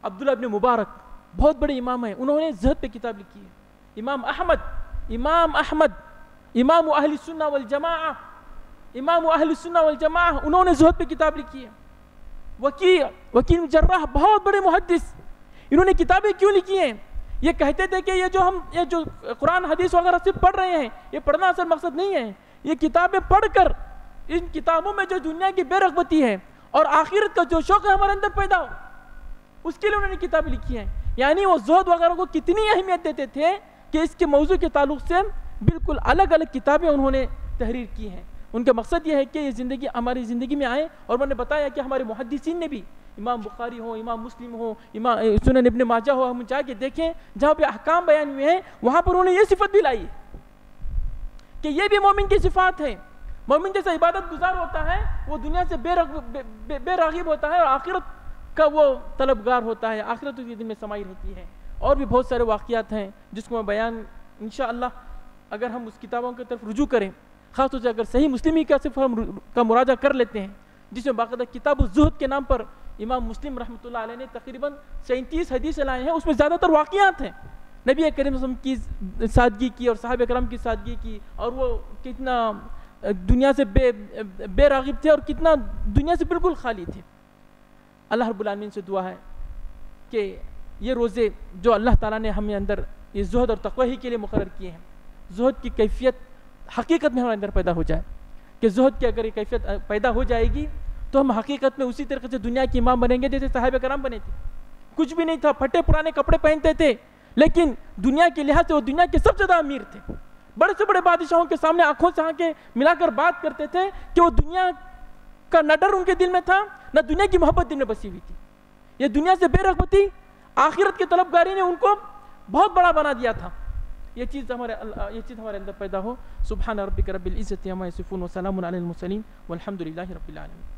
عبداللہ ابن مبارک بہت بڑے امام ہیں، انہوں نے زہد پہ کتاب لکھی ہے. امام احمد امام اہل السنہ والجماعہ، انہوں نے زہد پہ کتاب لکھی ہے. وکیع جراح بہت بڑے محدث، انہوں نے کتابیں کیوں لکھی ہیں؟ یہ کہتے تھے کہ یہ جو قرآن حدیث وغیرہ صرف پڑھ رہے ہیں، یہ پڑھنا اصل مقصد نہیں ہے. یہ کتابیں پڑھ کر ان کتابوں میں جو دنیا کی بے رغبتی ہے اور آخرت کا جو شوق ہے ہمارے اندر پیدا ہو، اس کے لیے انہوں نے کتابیں لکھی ہیں. یعنی وہ زہد وغیرہ کو کتنی اہمیت دیتے تھے کہ اس کے موضوع کے تعلق سے بالکل الگ الگ کتابیں انہوں نے تحریر کی ہیں. ان کا مقصد یہ ہے کہ یہ زندگی ہماری زندگی میں آئے. اور میں نے بتایا کہ ہمارے محدثین نے بھی، امام بخاری ہو، امام مسلم ہو، سنن ابن ماجہ ہو، ہم جا کے دیکھیں جہاں پہ احکام بیان ہوئے ہیں وہاں پر انہوں نے یہ صفت بھی لائی کہ یہ بھی مومن کی صفات ہے. مومن جیسا عبادت گزار ہوتا ہے، وہ دنیا سے بے راغب ہوتا ہے اور آخرت کا وہ طلبگار ہوتا ہے، آخرت اس کے دل میں سمائی رہتی ہے. اور بھی بہت سارے واقعات ہیں جس کو میں بیان انشاءاللہ اگر ہم اس کتابوں کی طرف رجوع کریں، خاص طور سے اگر صحیح مسلم کا صرف ہم کا مراجعہ کر لیتے ہیں، جس میں باقاعدہ کتاب الزہد کے نام پر امام مسلم رحمۃ اللہ علیہ نے تقریباً 37 حدیثیں لائے ہیں. اس میں زیادہ تر واقعات ہیں نبی کریم صلی اللہ علیہ وسلم کی سادگی کی اور صحابہ کرام کی سادگی کی، اور وہ کتنا دنیا سے بے راغب تھے اور کتنا دنیا سے بالکل خالی تھے. اللہ رب العالمین سے دعا ہے کہ یہ روزے جو اللہ تعالیٰ نے ہمیں اندر یہ زہد اور تقوی ہی کے لیے مقرر کیے ہیں، زہد کی کیفیت حقیقت میں ہمارے اندر پیدا ہو جائے. کہ زہد کی اگر یہ کیفیت پیدا ہو جائے گی تو ہم حقیقت میں اسی طریقے سے دنیا کے امام بنیں گے جیسے صحابہ کرام بنے تھے. کچھ بھی نہیں تھا، پھٹے پرانے کپڑے پہنتے تھے، لیکن دنیا کے لحاظ سے وہ دنیا کے سب سے زیادہ امیر تھے. بڑے سے بڑے بادشاہوں کے سامنے آنکھوں سے آنکھیں ملا کر بات کرتے تھے کہ وہ دنیا کا نہ ڈر ان کے دل میں تھا، نہ دنیا کی محبت دل میں بسی ہوئی تھی. یہ دنیا سے بے رغبتی، آخرت کی طلبگاری نے ان کو بہت بڑا بنا دیا تھا. یہ چیز ہمارے اندر پیدا ہو. سبحان ربک رب العزت عما یصفون وسلام علی المرسلین والحمد للہ رب العالمین.